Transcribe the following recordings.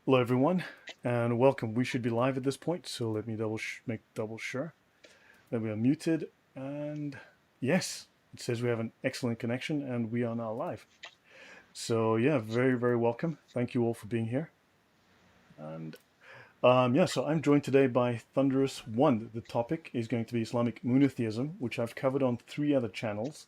Hello, everyone, and welcome. We should be live at this point, so let me make double sure that we are muted. And yes, it says we have an excellent connection, and we are now live. So yeah, very, very welcome. Thank you all for being here. And yeah, so I'm joined today by Thunderous One. The topic is going to be Islamic Moonotheism, which I've covered on 3 other channels,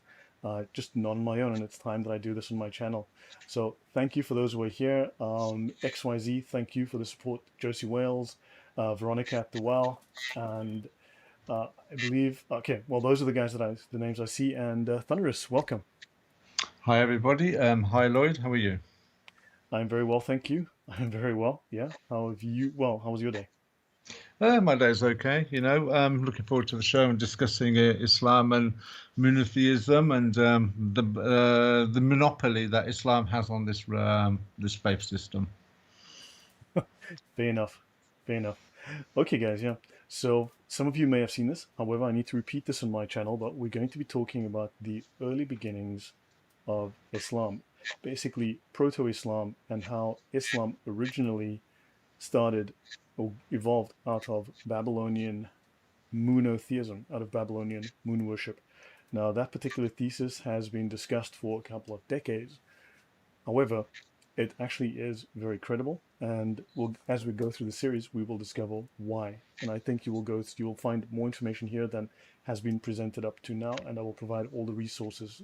just not on my own, and it's time that I do this on my channel. So thank you for those who are here. XYZ, thank you for the support. Josie Wales, Veronica at the well, and I believe, okay, well, those are the guys the names I see, and Thunderous, welcome. Hi everybody. Hi Lloyd. How are you? I'm very well, thank you. I'm very well, yeah. How have you, well, how was your day? My day's okay. Looking forward to the show and discussing Islam and monotheism and the monopoly that Islam has on this faith system. Fair enough. Fair enough. Okay, guys, yeah. So some of you may have seen this. However, I need to repeat this on my channel, but we're going to be talking about the early beginnings of Islam, basically proto-Islam, and how Islam originally started or evolved out of Babylonian Moonotheism, out of Babylonian moon worship. Now, that particular thesis has been discussed for a couple of decades. However, it actually is very credible, and as we go through the series, we will discover why. And I think you will find more information here than has been presented up to now, and I will provide all the resources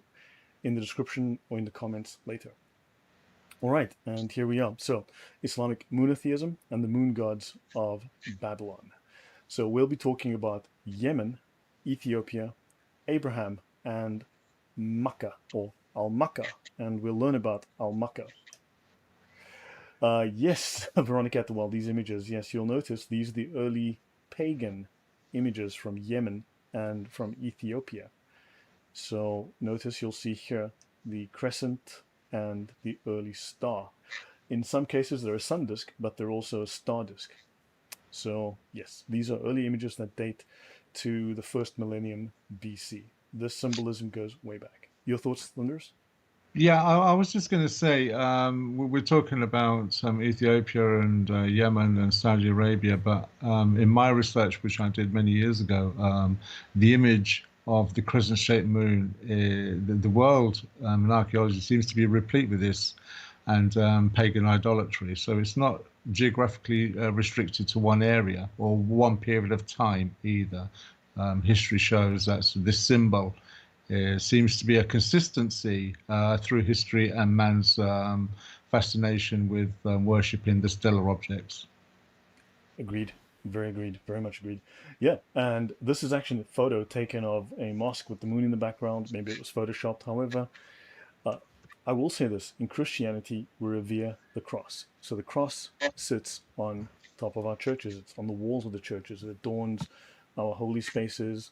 in the description or in the comments later. All right, and here we are. So, Islamic monotheism and the moon gods of Babylon. So, we'll be talking about Yemen, Ethiopia, Abraham, and Makkah, or Al-Makkah, and we'll learn about Al-Makkah. Yes, Veronica, well, these images, yes, you'll notice these are the early pagan images from Yemen and from Ethiopia. So notice you'll see here the crescent and the early star. In some cases, they're a sun disk, but they're also a star disk. So yes, these are early images that date to the first millennium BC. This symbolism goes way back. Your thoughts, Thunders? Yeah, I was just going to say we're talking about Ethiopia and Yemen and Saudi Arabia, but in my research, which I did many years ago, the image of the crescent-shaped moon, the world in archaeology seems to be replete with this and pagan idolatry. So it's not geographically restricted to one area or one period of time either. History shows that this symbol seems to be a consistency through history and man's fascination with worshipping the stellar objects. Agreed. Very agreed. Very much agreed. Yeah, and this is actually a photo taken of a mosque with the moon in the background. Maybe it was photoshopped. However, uh, I will say this: in Christianity, we revere the cross. So the cross sits on top of our churches. It's on the walls of the churches. It adorns our holy spaces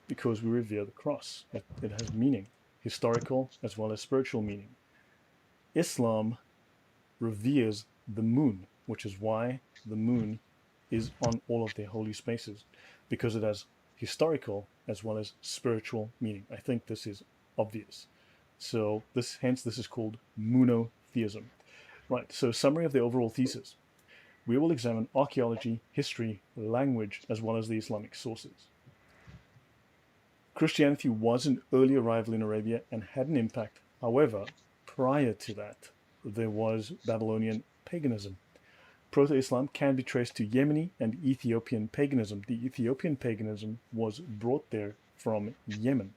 because we revere the cross. It has meaning, historical as well as spiritual meaning. Islam reveres the moon, which is why the moon is on all of their holy spaces, because it has historical as well as spiritual meaning. I think this is obvious. So this is called monotheism. Right, so summary of the overall thesis. We will examine archaeology, history, language, as well as the Islamic sources. Christianity was an early arrival in Arabia and had an impact. However, prior to that, there was Babylonian paganism. Proto-Islam can be traced to Yemeni and Ethiopian paganism. The Ethiopian paganism was brought there from Yemen.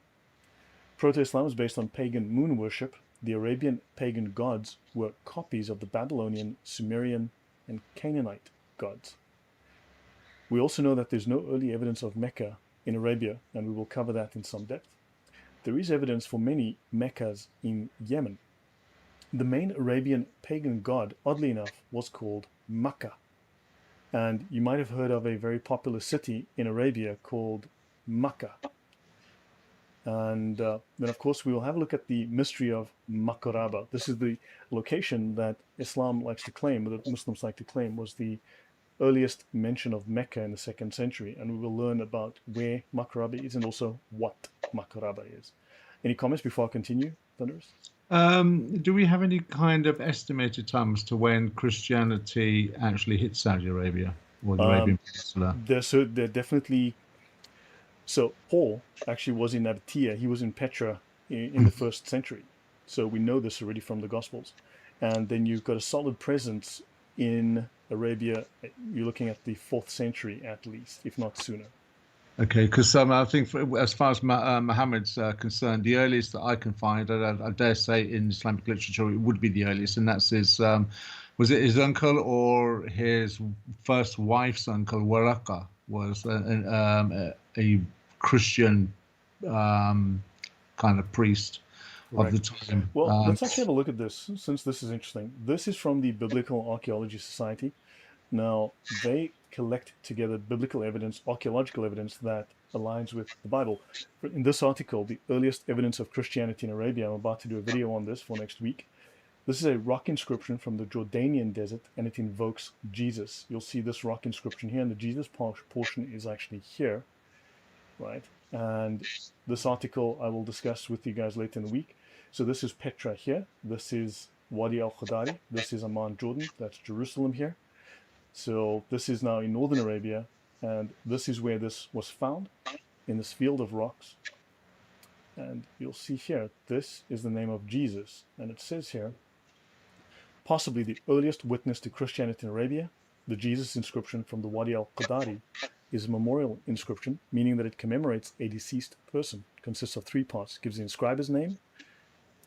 Proto-Islam was based on pagan moon worship. The Arabian pagan gods were copies of the Babylonian, Sumerian, and Canaanite gods. We also know that there's no early evidence of Mecca in Arabia, and we will cover that in some depth. There is evidence for many Meccas in Yemen. The main Arabian pagan god, oddly enough, was called Makkah. And you might have heard of a very popular city in Arabia called Makkah. And then, of course, we will have a look at the mystery of Makaraba. This is the location that Islam likes to claim, or that Muslims like to claim, was the earliest mention of Mecca in the 2nd century. And we will learn about where Makaraba is and also what Makaraba is. Any comments before I continue, Thunders? Do we have any kind of estimated time as to when Christianity actually hit Saudi Arabia or the Arabian Um, Peninsula? they're definitely. So Paul actually was in Nabatea. He was in Petra in the first century. So we know this already from the Gospels. And then you've got a solid presence in Arabia. You're looking at the fourth century at least, if not sooner. Okay, because I think as far as Muhammad's concerned, the earliest that I can find, I dare say in Islamic literature, it would be the earliest, and that's his, was it his uncle or his first wife's uncle, Waraka, was a Christian kind of priest of the Correct. time. Well, let's actually have a look at this since this is interesting. This is from the Biblical Archaeology Society. Now, they collect together biblical evidence, archaeological evidence that aligns with the Bible. In this article, the earliest evidence of Christianity in Arabia, I'm about to do a video on this for next week. This is a rock inscription from the Jordanian desert, and it invokes Jesus. You'll see this rock inscription here, and the Jesus portion is actually here, right? And this article I will discuss with you guys later in the week. So this is Petra here. This is Wadi al-Khudari. This is Amman, Jordan. That's Jerusalem here. So this is now in northern Arabia, and this is where this was found, in this field of rocks. And you'll see here, this is the name of Jesus. And it says here, possibly the earliest witness to Christianity in Arabia, the Jesus inscription from the Wadi al-Qadari is a memorial inscription, meaning that it commemorates a deceased person. It consists of three parts. It gives the inscriber's name,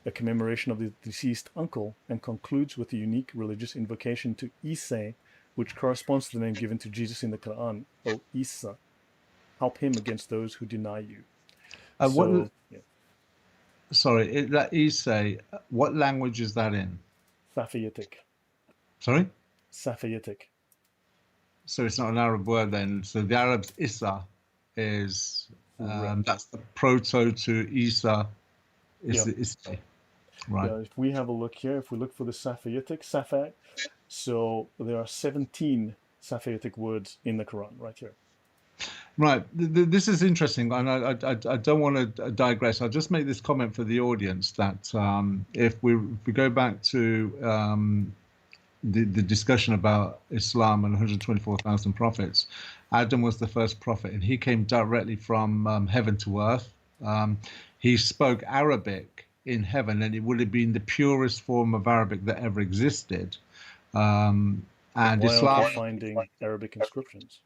a commemoration of the deceased uncle, and concludes with a unique religious invocation to Isa, which corresponds to the name given to Jesus in the Quran, O Isa, help him against those who deny you. What? So, yeah, Sorry, that Isay, what language is that in? Safayitic. Sorry? Safayitic. So it's not an Arab word then. So the Arab's Issa is Right. that's the proto to Isa is Yeah. the Issa, right? Yeah, if we have a look here, if we look for the Safayitic, Safa, so there are 17 Safayitic words in the Quran right here. Right. This is interesting, and I don't want to digress. I'll just make this comment for the audience that if we go back to the discussion about Islam and 124,000 prophets, Adam was the first prophet, and he came directly from heaven to earth. He spoke Arabic in heaven, and it would have been the purest form of Arabic that ever existed. And Why Islam, aren't we finding Arabic inscriptions?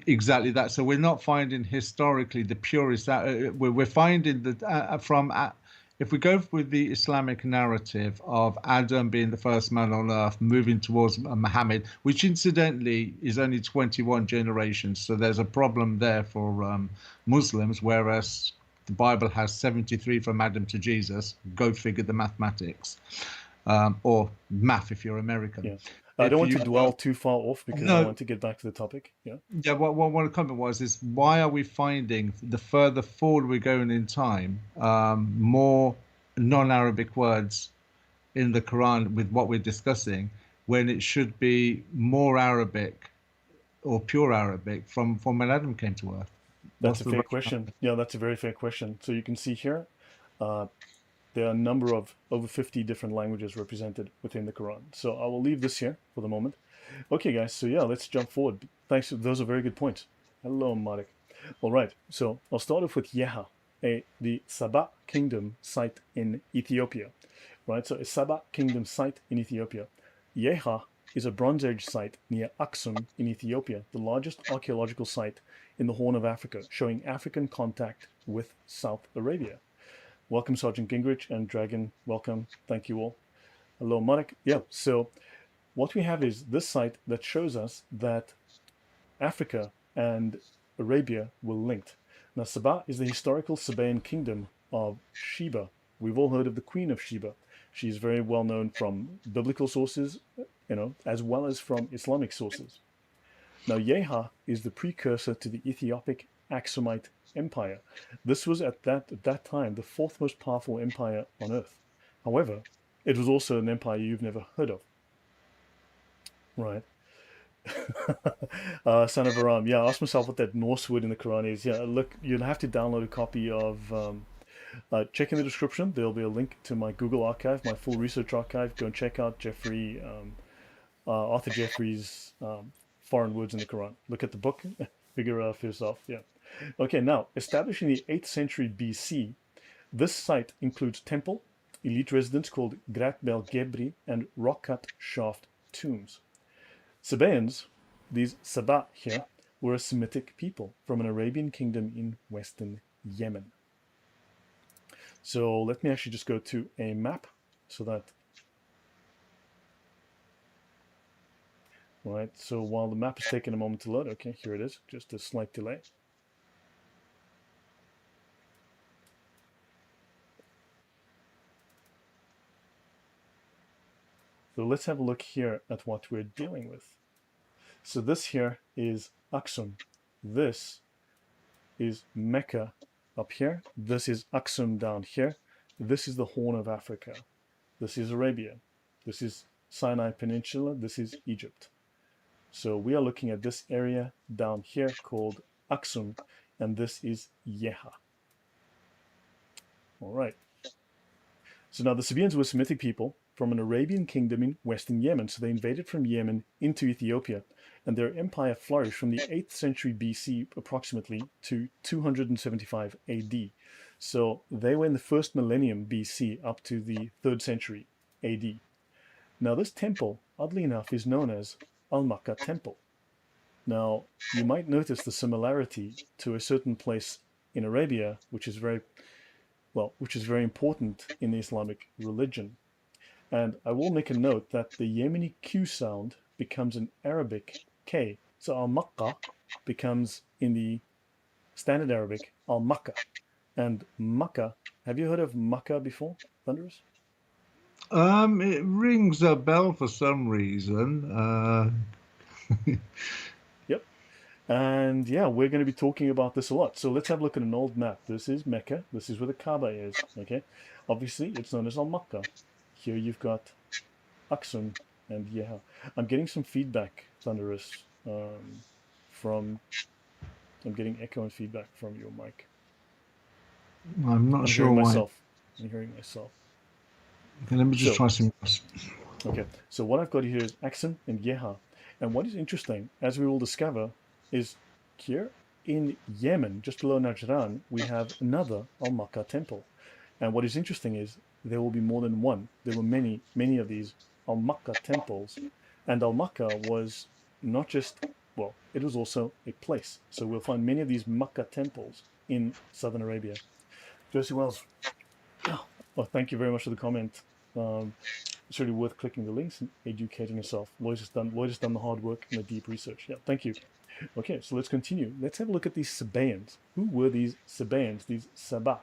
exactly that. So we're not finding historically the purest. We're finding that if we go with the Islamic narrative of Adam being the first man on earth, moving towards Muhammad, which incidentally is only 21 generations. So there's a problem there for Muslims, whereas the Bible has 73 from Adam to Jesus. Go figure the mathematics, or math if you're American. Yeah. I don't want to dwell too far off because I No. want to get back to the topic. Yeah. Yeah, what one comment was is why are we finding the further forward we're going in time, more non-Arabic words in the Quran with what we're discussing, when it should be more Arabic or pure Arabic from when Adam came to earth? That's a fair question. Yeah, that's a very fair question. So you can see here, there are a number of over 50 different languages represented within the Quran. So I will leave this here for the moment. Okay, guys, so yeah, let's jump forward. Thanks, those are very good points. Hello, Marek. All right, so I'll start off with Yeha, the Sabah kingdom site in Ethiopia. Right, so a Sabah kingdom site in Ethiopia. Yeha is a Bronze Age site near Aksum in Ethiopia, the largest archaeological site in the Horn of Africa, showing African contact with South Arabia. Welcome, Sergeant Gingrich and Dragon. Welcome. Thank you all. Hello, Marek. Yeah, so what we have is this site that shows us that Africa and Arabia were linked. Now, Sabah is the historical Sabaean kingdom of Sheba. We've all heard of the Queen of Sheba. She's very well known from biblical sources, as well as from Islamic sources. Now, Yeha is the precursor to the Ethiopic Aksumite Empire. This was at that time the fourth most powerful empire on earth. However, it was also an empire you've never heard of. Right. Son of Aram. Yeah, I asked myself what that Norse word in the Quran is. Yeah, look, you'll have to download a copy of Check in the description. There'll be a link to my Google archive, my full research archive. Go and check out Arthur Jeffrey's Foreign Words in the Quran. Look at the book, figure it out for yourself. Yeah. Okay, now, established in the 8th century BC, this site includes temple, elite residence called Grat Bel Gebri, and rock-cut shaft tombs. Sabaeans, these Saba here, were a Semitic people from an Arabian kingdom in western Yemen. So let me actually just go to a map so that, right, so while the map is taking a moment to load, okay, here it is, just a slight delay. So let's have a look here at what we're dealing with. So this here is Aksum. This is Mecca up here. This is Aksum down here. This is the Horn of Africa. This is Arabia. This is Sinai Peninsula. This is Egypt. So we are looking at this area down here called Aksum, and this is Yeha. All right. So now the Sabaeans were Semitic people from an Arabian kingdom in western Yemen. So they invaded from Yemen into Ethiopia, and their empire flourished from the 8th century BC approximately to 275 AD. So they were in the first millennium BC up to the 3rd century AD. Now this temple, oddly enough, is known as Al-Makkah Temple. Now you might notice the similarity to a certain place in Arabia, which is very important in the Islamic religion. And I will make a note that the Yemeni Q sound becomes an Arabic K. So Al-Makkah becomes, in the standard Arabic, Al-Makkah. And Makkah, have you heard of Makkah before, Thunderous? It rings a bell for some reason. Yep. And yeah, we're going to be talking about this a lot. So let's have a look at an old map. This is Mecca. This is where the Kaaba is. Okay. Obviously, it's known as Al-Makkah. Here you've got Aksum and Yeha. I'm getting some feedback, Thunderous, I'm getting echo and feedback from your mic. I'm not sure hearing why. myself. I'm hearing myself. Okay, let me just try something else. Okay, so what I've got here is Aksum and Yeha. And what is interesting, as we will discover, is here in Yemen, just below Najran, we have another Al-Makkah temple. And what is interesting is there will be more than one. There were many, many of these Al-Makkah temples. And Al-Makkah was not just, well, it was also a place. So we'll find many of these Makkah temples in southern Arabia. Josie Wells, oh, thank you very much for the comment. It's really worth clicking the links and educating yourself. Lloyd has done the hard work and the deep research. Yeah, thank you. Okay, so let's continue. Let's have a look at these Sabaeans. Who were these Sabaeans, these Saba?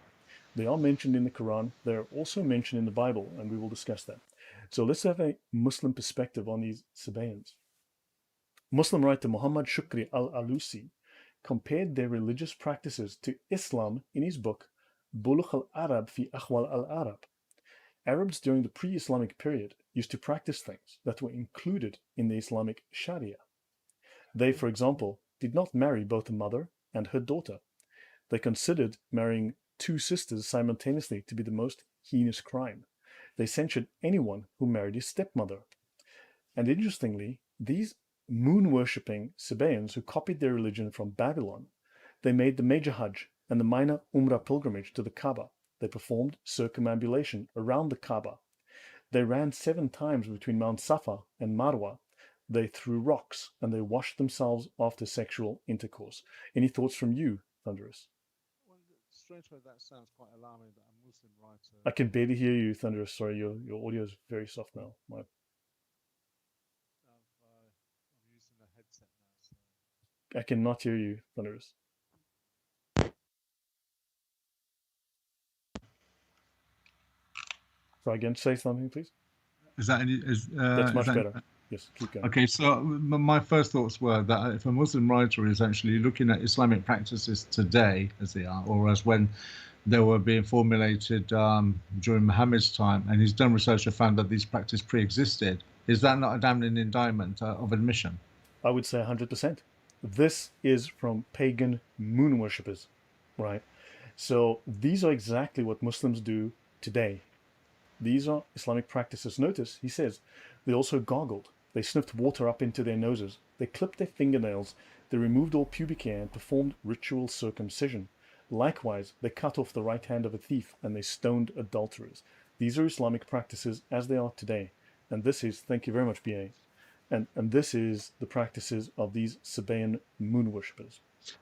They are mentioned in the Quran. They're also mentioned in the Bible, and we will discuss that. So let's have a Muslim perspective on these Sabaeans. Muslim writer Muhammad Shukri al-Alusi compared their religious practices to Islam in his book Bulugh al-Arab fi Ahwal al-Arab. Arabs during the pre-Islamic period used to practice things that were included in the Islamic Sharia. They, for example, did not marry both a mother and her daughter. They considered marrying two sisters simultaneously to be the most heinous crime. They censured anyone who married his stepmother. And interestingly, these moon-worshipping Sabaeans who copied their religion from Babylon, they made the major Hajj and the minor Umrah pilgrimage to the Kaaba. They performed circumambulation around the Kaaba. They ran 7 times between Mount Safa and Marwa. They threw rocks, and they washed themselves after sexual intercourse. Any thoughts from you, Thunderous? Well, straight away, that sounds quite alarming that a Muslim writer. I can barely hear you, Thunderous. Sorry, your audio is very soft now. I'm using a headset now. So. I cannot hear you, Thunderous. So again, say something, please. Is that any? That's much better. Yes, keep going. Okay, so my first thoughts were that if a Muslim writer is actually looking at Islamic practices today as they are, or as when they were being formulated during Muhammad's time, and he's done research and found that these practices pre-existed, is that not a damning indictment of admission? I would say 100%. This is from pagan moon worshippers, right? So these are exactly what Muslims do today. These are Islamic practices. Notice, he says, they also gargled. They sniffed water up into their noses. They clipped their fingernails. They removed all pubic hair and performed ritual circumcision. Likewise, they cut off the right hand of a thief and they stoned adulterers. These are Islamic practices as they are today. And this is, thank you very much, BA, and this is the practices of these Sabaean moon worshippers.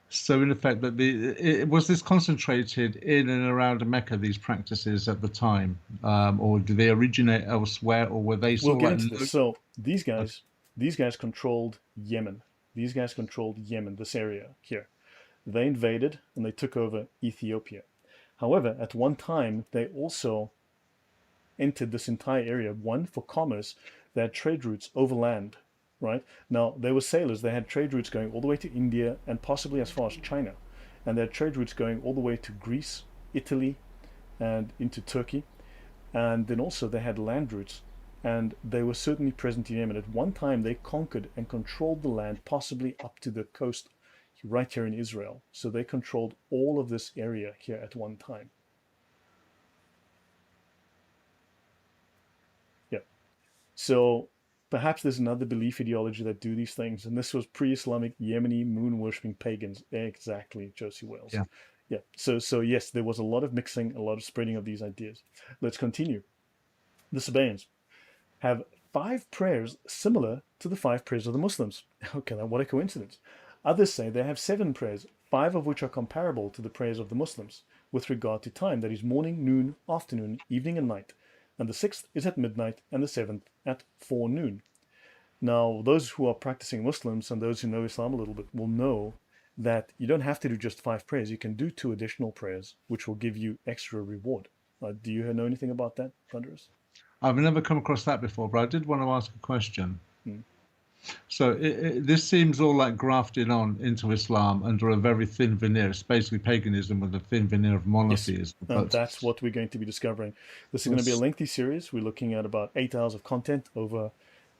So, in effect, that was this concentrated in and around Mecca, these practices at the time, or did they originate elsewhere, or were they We'll sort get of into like? this. So these guys controlled Yemen. These guys controlled Yemen, this area here. They invaded and they took over Ethiopia. However, at one time, they also entered this entire area, one, for commerce. They had trade routes overland, right? Now, they were sailors. They had trade routes going all the way to India and possibly as far as China. And they had trade routes going all the way to Greece, Italy, and into Turkey. And then also they had land routes, and they were certainly present in Yemen. At one time, they conquered and controlled the land, possibly up to the coast right here in Israel. So they controlled all of this area here at one time. Yeah. So perhaps there's another belief ideology that do these things, and this was pre-Islamic Yemeni moon-worshipping pagans. Exactly, Josie Wales. Yeah. Yeah. So yes, there was a lot of mixing, a lot of spreading of these ideas. Let's continue. The Sabaeans have 5 prayers similar to the 5 prayers of the Muslims. Okay, now what a coincidence. Others say they have 7 prayers, 5 of which are comparable to the prayers of the Muslims with regard to time, that is morning, noon, afternoon, evening, and night. And the 6th is at midnight, and the 7th at forenoon. Now, those who are practicing Muslims and those who know Islam a little bit will know that you don't have to do just 5 prayers. You can do 2 additional prayers, which will give you extra reward. Do you know anything about that, Thunderous? I've never come across that before, but I did want to ask a question. Hmm. So this seems all like grafted on into Islam under a very thin veneer. It's basically paganism with a thin veneer of Yes, monotheism. and But that's what we're going to be discovering. This is going to be a lengthy series. We're looking at about 8 hours of content over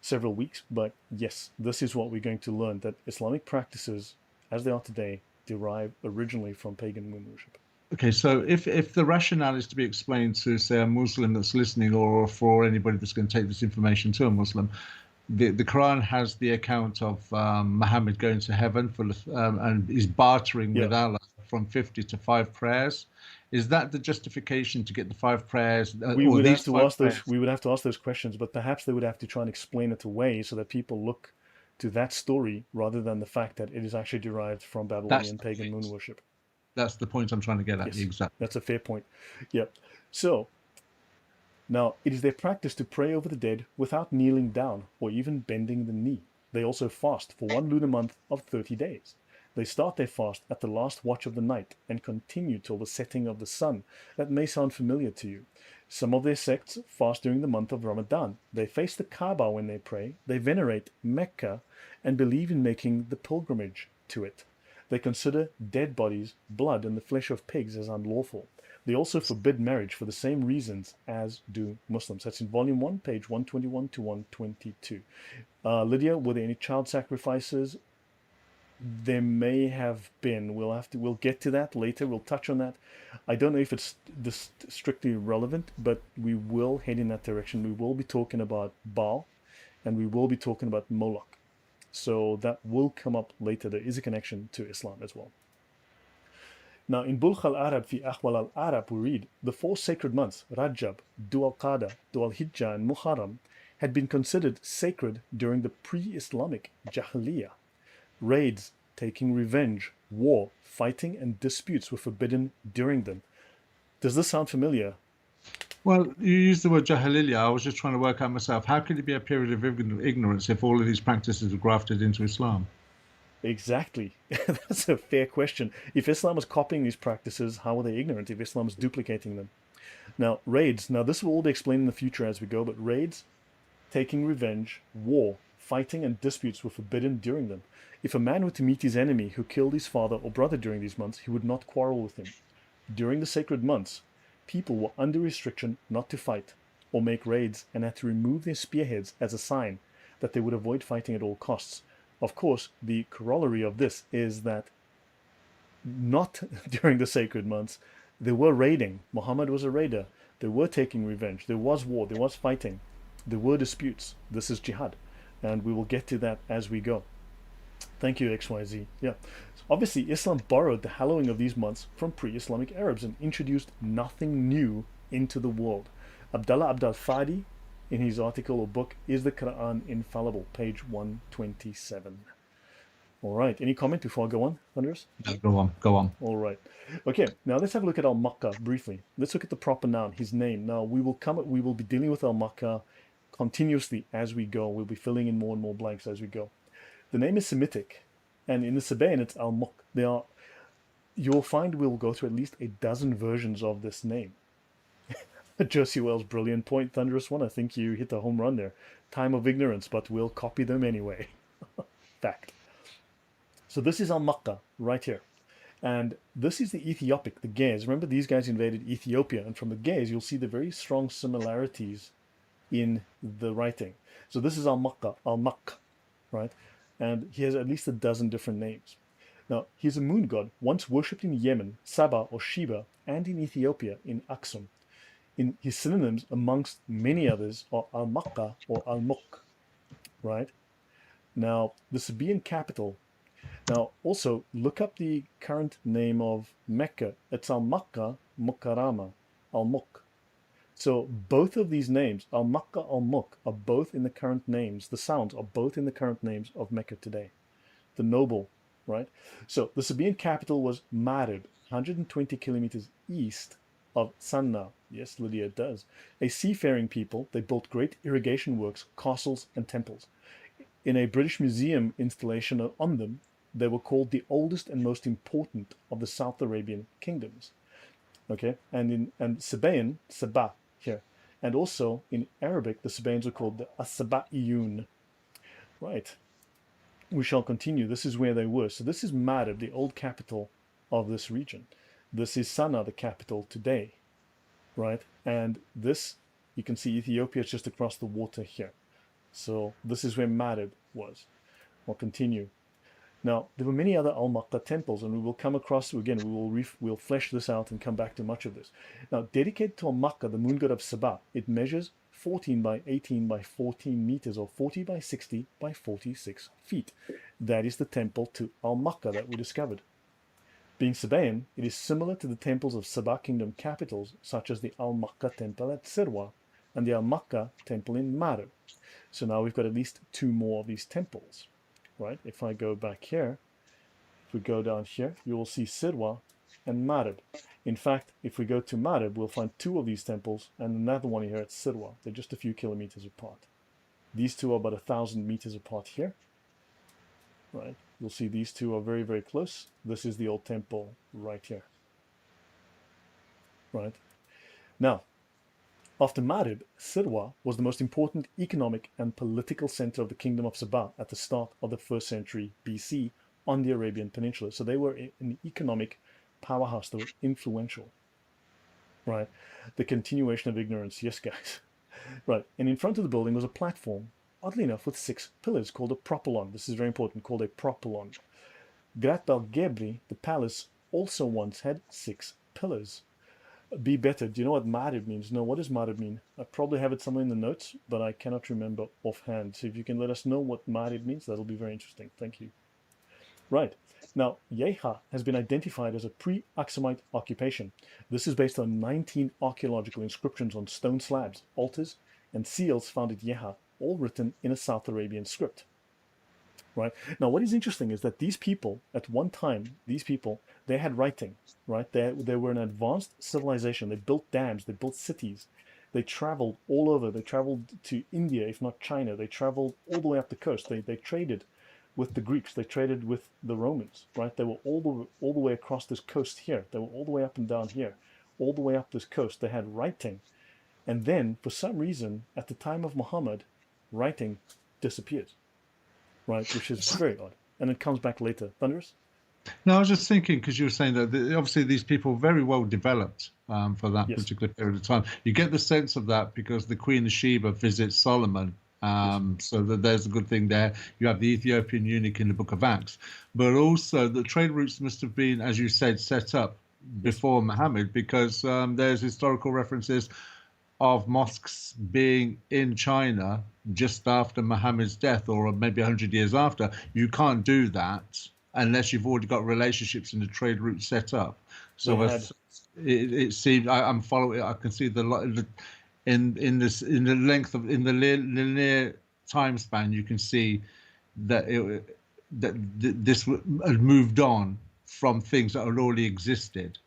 several weeks. But yes, this is what we're going to learn, that Islamic practices, as they are today, derive originally from pagan moon worship. okay, so if the rationale is to be explained to, say, a Muslim that's listening, or for anybody that's going to take this information to a Muslim, the Quran has the account of Muhammad going to heaven and he's bartering with Allah from 50 to 5 prayers. Is that the justification to get the 5 prayers? We would have to ask those. We would have to ask those questions, but perhaps they would have to try and explain it away so that people look to that story rather than the fact that it is actually derived from Babylonian pagan moon worship. That's the point I'm trying to get at. Yes, exactly. That's a fair point. Yep. So now it is their practice to pray over the dead without kneeling down or even bending the knee. They also fast for 1 lunar month of 30 days. They start their fast at the last watch of the night and continue till the setting of the sun. That may sound familiar to you. Some of their sects fast during the month of Ramadan. They face the Kaaba when they pray. They venerate Mecca and believe in making the pilgrimage to it. They consider dead bodies, blood, and the flesh of pigs as unlawful. They also forbid marriage for the same reasons as do Muslims. That's in volume 1, page 121 to 122. Lydia, were there any child sacrifices? There may have been. We'll get to that later. We'll touch on that. I don't know if it's strictly relevant, but we will head in that direction. We will be talking about Baal, and we will be talking about Moloch. So that will come up later. There is a connection to Islam as well. Now, in Bulkh al-Arab fi Ahwal al-Arab, we read, the 4 sacred months, Rajab, Dhu al-Qada, Dhu al-Hijjah, and Muharram, had been considered sacred during the pre-Islamic Jahiliyyah. Raids, taking revenge, war, fighting, and disputes were forbidden during them. Does this sound familiar? Well, you used the word Jahiliyyah. I was just trying to work out myself. How could it be a period of ignorance if all of these practices are grafted into Islam? Exactly. That's a fair question. If Islam was copying these practices, how were they ignorant if Islam was duplicating them? Now, raids. Now, this will all be explained in the future as we go, but raids, taking revenge, war, fighting, and disputes were forbidden during them. If a man were to meet his enemy who killed his father or brother during these months, he would not quarrel with him. During the sacred months, people were under restriction not to fight or make raids and had to remove their spearheads as a sign that they would avoid fighting at all costs. Of course, the corollary of this is that not during the sacred months, They were raiding. Muhammad was a raider. They were taking revenge. There was war. There was fighting. There were disputes. This is jihad. And we will get to that as we go. Thank you, XYZ. Yeah. So obviously, Islam borrowed the hallowing of these months from pre-Islamic Arabs and introduced nothing new into the world. Abdullah Abdal Fadi, in his article or book, Is the Quran Infallible? Page 127. All right. Any comment before I go on, Thunderous? No, go on, go on. All right. Okay. Now let's have a look at Al-Makkah briefly. Let's look at the proper noun, his name. Now we will be dealing with Al-Makkah continuously as we go. We'll be filling in more and more blanks as we go. The name is Semitic, and in the Sabaean it's Al-Muk. You'll find we'll go through at least a dozen versions of this name. Josie Wells, brilliant point, Thunderous One. I think you hit a home run there. Time of ignorance, but we'll copy them anyway. Fact. So this is Al-Makkah right here. And this is the Ethiopic, the Ge'ez. Remember, these guys invaded Ethiopia, and from the Ge'ez you'll see the very strong similarities in the writing. So this is Al-Makkah, Al-Mak, right? And he has at least a dozen different names. Now, he's a moon god, once worshipped in Yemen, Saba or Sheba, and in Ethiopia, in Aksum. In his synonyms, amongst many others, are Al-Makkah or Al-Muk, right? Now, the Sabaean capital. Now, also, look up the current name of Mecca. It's Al-Makkah Mukarrama, Al-Muk. So both of these names, Al-Makkah, Al-Muk, are both in the current names. The sounds are both in the current names of Mecca today. The noble, right? So the Sabaean capital was Marib, 120 kilometers east of Sanna. Yes, Lydia, it does. A seafaring people, they built great irrigation works, castles, and temples. In a British museum installation on them, they were called the oldest and most important of the South Arabian kingdoms. Okay, and Sabaean, Sabah, here. And also in Arabic, the Sabaeans are called the As-Sabaiyun. Right. We shall continue. This is where they were. So this is Marib, the old capital of this region. This is Sanaa, the capital today. Right. And this, you can see Ethiopia is just across the water here. So this is where Marib was. I'll continue. Now, there were many other Al-Makkah temples, and we will come across, again, we'll flesh this out and come back to much of this. Now, dedicated to Al-Makkah, the moon god of Sabah, it measures 14 by 18 by 14 meters, or 40 by 60 by 46 feet. That is the temple to Al-Makkah that we discovered. Being Sabaean, it is similar to the temples of Sabah kingdom capitals, such as the Al-Makkah temple at Sirwa and the Al-Makkah temple in Marib. So now we've got at least two more of these temples. Right? If I go back here, if we go down here, you will see Sirwa and Marib. In fact, if we go to Marib, we'll find two of these temples and another one here at Sirwa. They're just a few kilometers apart. These two are about 1,000 meters apart here. Right? You'll see these two are very, very close. This is the old temple right here. Right? Now, after Marib, Sirwa was the most important economic and political center of the kingdom of Sabah at the start of the 1st century BC on the Arabian Peninsula. So they were an economic powerhouse. They were influential. Right? The continuation of ignorance. Yes, guys. Right. And in front of the building was a platform, oddly enough, with 6 pillars called a propylon. This is very important, called a propylon. Grat Bel Gebri, the palace, also once had 6 pillars. Be better. Do you know what Marib means? No, what does Marib mean? I probably have it somewhere in the notes, but I cannot remember offhand. So if you can let us know what Marib means, that'll be very interesting. Thank you. Right. Now, Yeha has been identified as a pre-Aksumite occupation. This is based on 19 archaeological inscriptions on stone slabs, altars, and seals found at Yeha, all written in a South Arabian script. Right. Now, what is interesting is that these people, at one time, they had writing, right? They were an advanced civilization. They built dams, they built cities. They traveled all over. They traveled to India, if not China. They traveled all the way up the coast. They traded with the Greeks. They traded with the Romans, right? They were all the way across this coast here. They were all the way up and down here, all the way up this coast. They had writing. And then, for some reason, at the time of Muhammad, writing disappears. Right, which is very odd. And it comes back later. Thunderous? No, I was just thinking, because you were saying that obviously these people were very well developed for that Yes. particular period of time. You get the sense of that because the Queen of Sheba visits Solomon. So there's a good thing there. You have the Ethiopian eunuch in the Book of Acts. But also the trade routes must have been, as you said, set up Yes. before Muhammad, because there's historical references of mosques being in China just after Muhammad's death, or maybe 100 years after. You can't do that unless you've already got relationships and the trade route set up. They So had. if it seems I'm following. I can see in this in the length of in the linear time span. You can see that this had moved on from things that had already existed.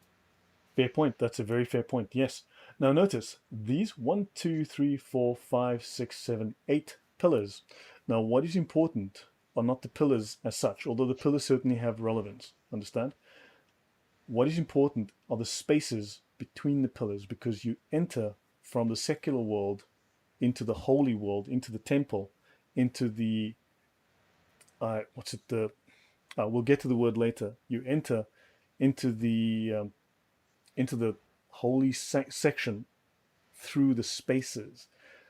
Fair point. That's a very fair point. Yes. Now notice these one, two, three, four, five, six, seven, 8 pillars. Now, what is important are not the pillars as such, although the pillars certainly have relevance. Understand? What is important are the spaces between the pillars, because you enter from the secular world into the holy world, into the temple, into the what's it? The we'll get to the word later. You enter into the holy section through the spaces.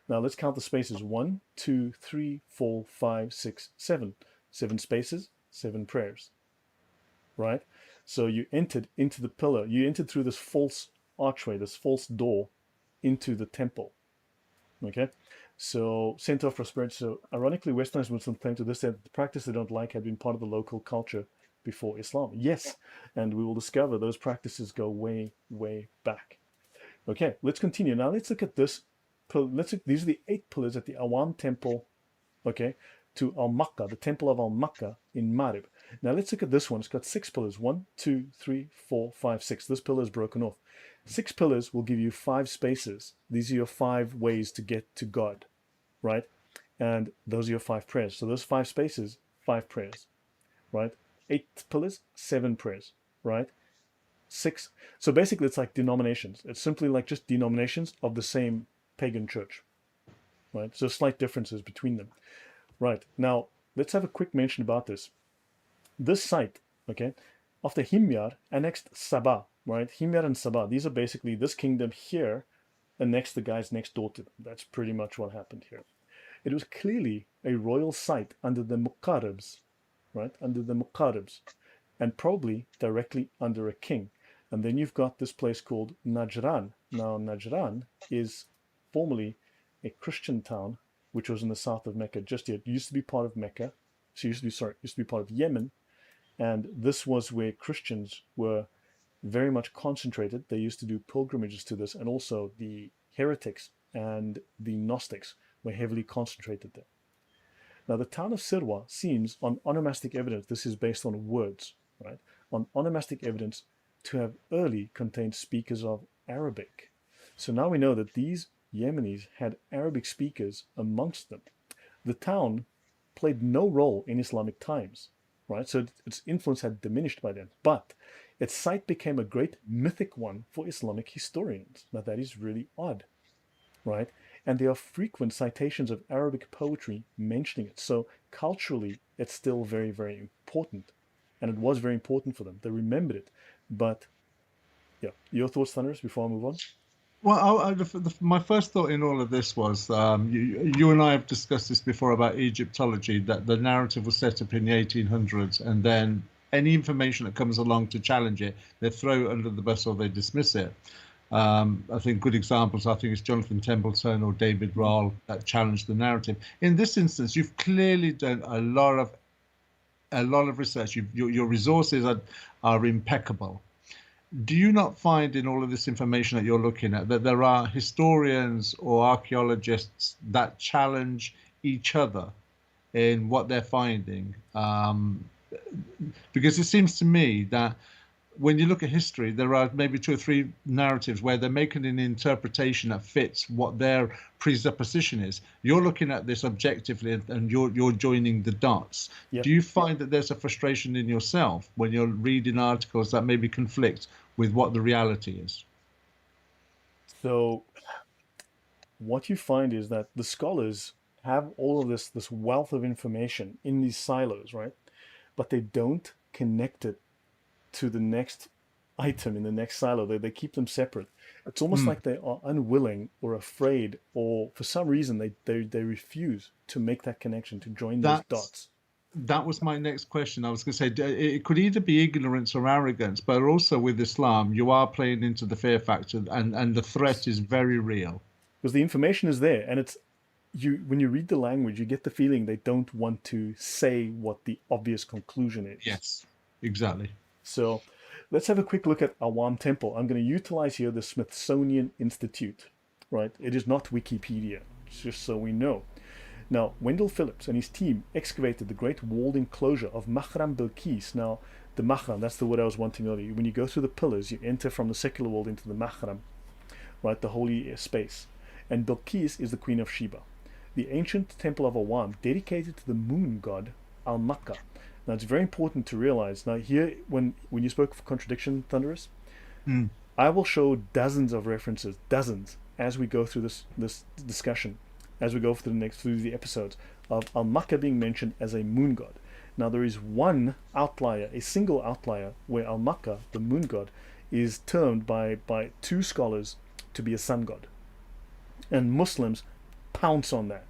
Now let's count the spaces. 1, 2, 3, 4, 5, 6, 7. 7 spaces, 7 prayers. Right? So you entered into the pillar. You entered through this false archway, this false door into the temple. Okay? So, center of prosperity. So, ironically, Westerners Muslims claim to this that the practice they don't like had been part of the local culture before Islam. Yes, and we will discover those practices go way, way back. Okay, let's continue. Now let's look at this. These are the 8 pillars at the Awam temple, okay, to Al Makkah, the temple of Al Makkah in Marib. Now let's look at this one. It's got 6 pillars. 1, 2, 3, 4, 5, 6. This pillar is broken off. 6 pillars will give you 5 spaces. These are your 5 ways to get to God, right? And those are your 5 prayers. So those 5 spaces, 5 prayers, right? 8 pillars, 7 prayers, right? 6. So basically, it's like denominations. It's simply like just denominations of the same pagan church, right? So slight differences between them. Right. Now, let's have a quick mention about this. This site, okay, after Himyar annexed Sabah, right? Himyar and Sabah, these are basically this kingdom here annexed the guys next door to them. That's pretty much what happened here. It was clearly a royal site under the Muqarrabs, right? Under the Muqarrabs, and probably directly under a king. And then you've got this place called Najran. Now, Najran is formerly a Christian town, which was in the south of Mecca. Just yet, it used to be part of Mecca. So used to be part of Yemen, and this was where Christians were very much concentrated. They used to do pilgrimages to this, and also the heretics and the Gnostics were heavily concentrated there. Now, the town of Sirwa seems, on onomastic evidence, this is based on words, right? On onomastic evidence, to have early contained speakers of Arabic. So now we know that these Yemenis had Arabic speakers amongst them. The town played no role in Islamic times, right? So its influence had diminished by then, but its site became a great mythic one for Islamic historians. Now that is really odd, right? And there are frequent citations of Arabic poetry mentioning it. So culturally, it's still very, very important. And it was very important for them. They remembered it. But yeah, your thoughts, Thunderous, before I move on? Well, my first thought in all of this was you and I have discussed this before about Egyptology, that the narrative was set up in the 1800s, and then any information that comes along to challenge it, they throw it under the bus or they dismiss it. I think good examples, I think it's Jonathan Templeton or David Rohl that challenged the narrative. In this instance, you've clearly done a lot of research. Your resources are impeccable. Do you not find in all of this information that you're looking at that there are historians or archaeologists that challenge each other in what they're finding? Because it seems to me that when you look at history, there are maybe 2 or 3 narratives where they're making an interpretation that fits what their presupposition is. You're looking at this objectively, and you're joining the dots. Yeah. Do you find that there's a frustration in yourself when you're reading articles that maybe conflict with what the reality is? So what you find is that the scholars have all of this wealth of information in these silos, right? But they don't connect it to the next item in the next silo. They keep them separate. It's almost like they are unwilling or afraid, or for some reason they refuse to make that connection, to join those That's dots. That was my next question. I was going to say it could either be ignorance or arrogance, but also with Islam, you are playing into the fear factor, and the threat is very real. Because the information is there, and it's you when you read the language, you get the feeling they don't want to say what the obvious conclusion is. Yes, exactly. So let's have a quick look at Awam Temple. I'm going to utilize here the Smithsonian Institute, right? It is not Wikipedia, just so we know. Now, Wendell Phillips and his team excavated the great walled enclosure of Mahram Bilqis. Now, the Mahram, that's the word I was wanting earlier. When you go through the pillars, you enter from the secular world into the Mahram, right, the holy space. And Bilqis is the queen of Sheba. The ancient temple of Awam, dedicated to the moon god Al-Makka. Now, it's very important to realize. Now, here, when you spoke of contradiction, Thunderous, I will show dozens of references, dozens, as we go through this discussion, as we go through the episodes of Al-Makka being mentioned as a moon god. Now, there is one outlier, a single outlier, where Al-Makka, the moon god, is termed by two scholars to be a sun god. And Muslims pounce on that.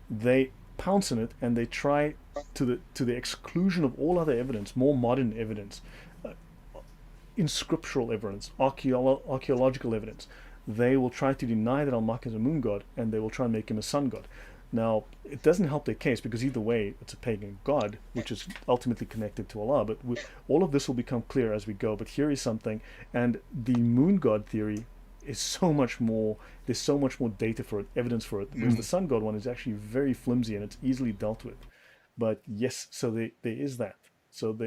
They pounce on it, and they try to the exclusion of all other evidence, more modern evidence, in scriptural evidence, archaeological evidence. They will try to deny that Al-Makka is a moon god, and they will try and make him a sun god. Now, it doesn't help their case, because either way, it's a pagan god, which is ultimately connected to Allah. But all of this will become clear as we go. But here is something, and the moon god theory is so much more, there's so much more data for it, evidence for it, whereas the sun god one is actually very flimsy, and it's easily dealt with. But yes, so there is that. So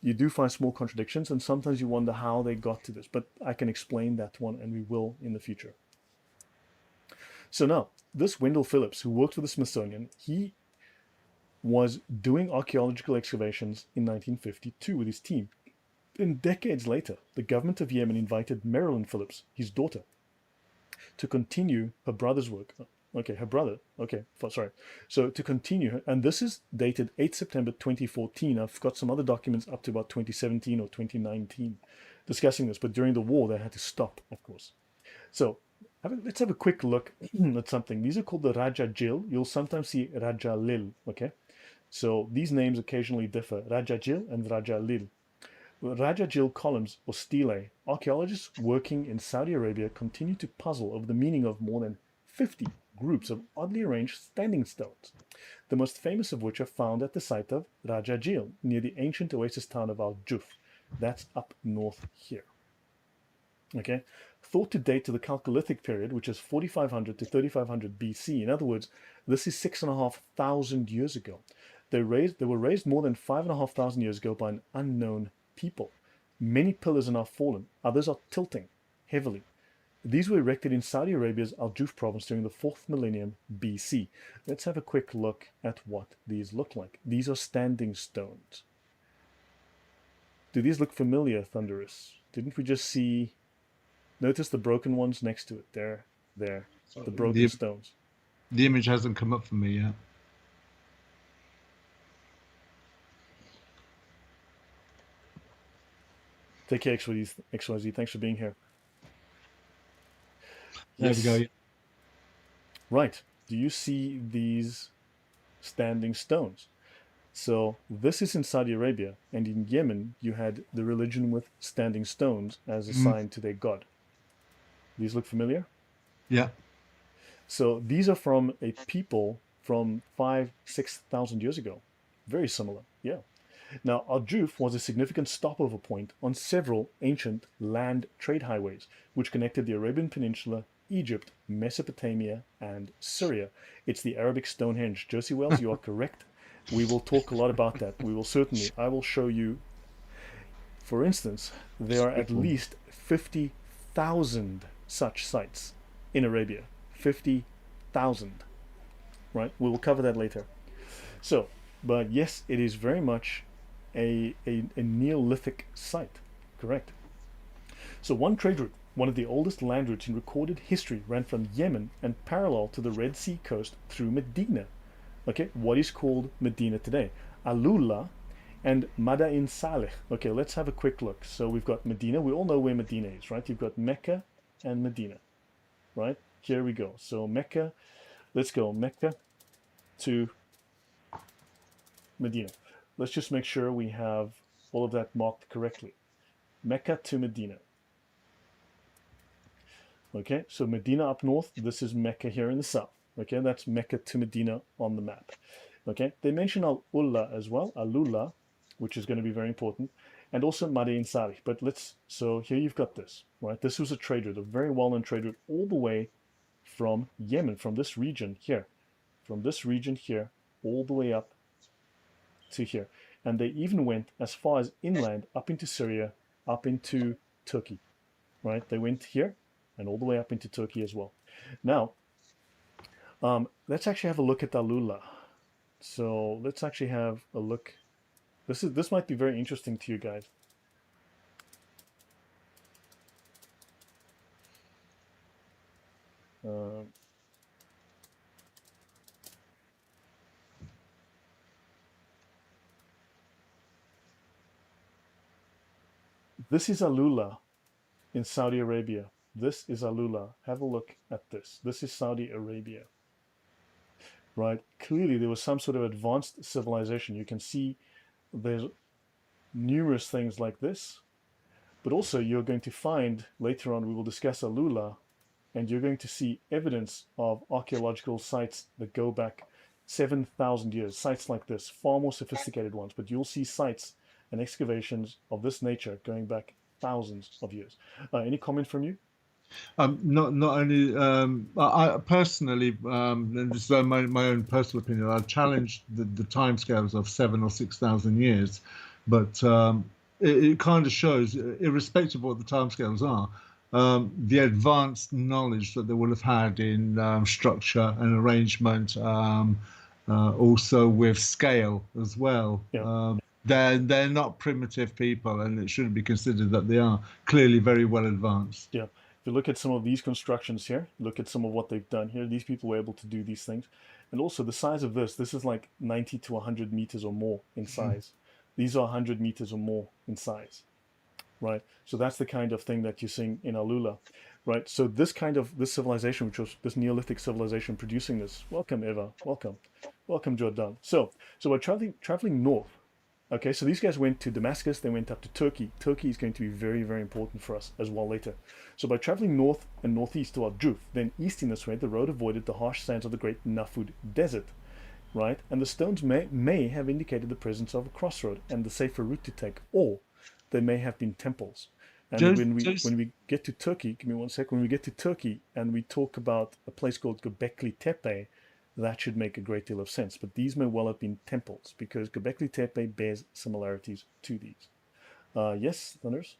you do find small contradictions, and sometimes you wonder how they got to this. But I can explain that one, and we will in the future. So now, this Wendell Phillips, who worked for the Smithsonian, he was doing archaeological excavations in 1952 with his team. And decades later, the government of Yemen invited Marilyn Phillips, his daughter, to continue her brother's work. Okay, her brother. Okay, sorry. So to continue, and this is dated 8 September 2014. I've got some other documents up to about 2017 or 2019 discussing this, but during the war, they had to stop, of course. So let's have a quick look at something. These are called the Raja Jil. You'll sometimes see Raja Lil, okay? So these names occasionally differ, Raja Jil and Raja Lil. Raja Jil columns, or stelae, archaeologists working in Saudi Arabia continue to puzzle over the meaning of more than 50 groups of oddly arranged standing stones, the most famous of which are found at the site of Raja Jil, near the ancient oasis town of Al-Juf. That's up north here. Okay, thought to date to the Chalcolithic period, which is 4500 to 3500 BC. In other words, this is 6,500 years ago. They were raised more than 5,500 years ago by an unknown people. Many pillars are now fallen. Others are tilting heavily. These were erected in Saudi Arabia's Al-Juf province during the 4th millennium BC. Let's have a quick look at what these look like. These are standing stones. Do these look familiar, Thunderous? Didn't we just see... Notice the broken ones next to it. There. The broken stones. The image hasn't come up for me yet. Take care, XYZ. Thanks for being here. There we go. Right. Do you see these standing stones? So this is in Saudi Arabia, and in Yemen you had the religion with standing stones as a sign to their god. These look familiar? Yeah. So these are from a people from 5,000-6,000 years ago. Very similar, yeah. Now, Al-Juf was a significant stopover point on several ancient land trade highways, which connected the Arabian Peninsula, Egypt, Mesopotamia, and Syria. It's the Arabic Stonehenge. Josie Wells, you are correct. We will talk a lot about that. I will show you, for instance, there are at least 50,000 such sites in Arabia. 50,000, right? We will cover that later. So, but yes, it is very much a Neolithic site, correct? So one trade route, one of the oldest land routes in recorded history, ran from Yemen and parallel to the Red Sea coast through Medina. Okay, what is called Medina today? Alula and Madain Saleh. Okay, let's have a quick look. So we've got Medina. We all know where Medina is, right? You've got Mecca and Medina, right? Here we go. So Mecca, let's go Mecca to Medina. Let's just make sure we have all of that marked correctly. Mecca to Medina. Okay, so Medina up north, this is Mecca here in the south. Okay, that's Mecca to Medina on the map. Okay, they mention Al-Ula as well, Al-Ula, which is going to be very important, and also Madain Salih. But so here you've got this, right? This was a trade route, a very well-known trade route all the way from Yemen, from this region here, all the way up to here. And they even went as far as inland, up into Syria, up into Turkey, right? They went here and all the way up into Turkey as well. Now, let's actually have a look at Al-Ula. So let's actually have a look. This might be very interesting to you guys. This is Al-Ula in Saudi Arabia. This is Al-Ula. Have a look at this. This is Saudi Arabia. Right? Clearly there was some sort of advanced civilization. You can see there's numerous things like this, but also you're going to find later on, we will discuss Al-Ula, and you're going to see evidence of archaeological sites that go back 7,000 years, sites like this, far more sophisticated ones, but you'll see sites and excavations of this nature going back thousands of years. Any comment from you? Not only I personally, and this is my own personal opinion, I challenge the timescales of 7,000 or 6,000 years, but it kind of shows, irrespective of what the timescales are, the advanced knowledge that they will have had in structure and arrangement, also with scale as well. Yeah. They're not primitive people, and it shouldn't be considered that they are. Clearly very well advanced. Yeah. If you look at some of these constructions here, look at some of what they've done here. These people were able to do these things. And also the size of this is like 90 to 100 meters or more in size. These are 100 meters or more in size, right? So that's the kind of thing that you're seeing in Al-Ula, right? So this civilization, which was this Neolithic civilization producing this. Welcome, Eva. Welcome, Jordan. So we're traveling north. Okay, so these guys went to Damascus, they went up to Turkey. Turkey is going to be very, very important for us as well later. So by traveling north and northeast to Al-Juf, then east in this way, the road avoided the harsh sands of the great Nafud Desert, right? And the stones may have indicated the presence of a crossroad and the safer route to take, or they may have been temples. And when we get to Turkey, give me one second, when we get to Turkey and we talk about a place called Göbekli Tepe, that should make a great deal of sense. But these may well have been temples, because Göbekli Tepe bears similarities to these. Yes, Thunders?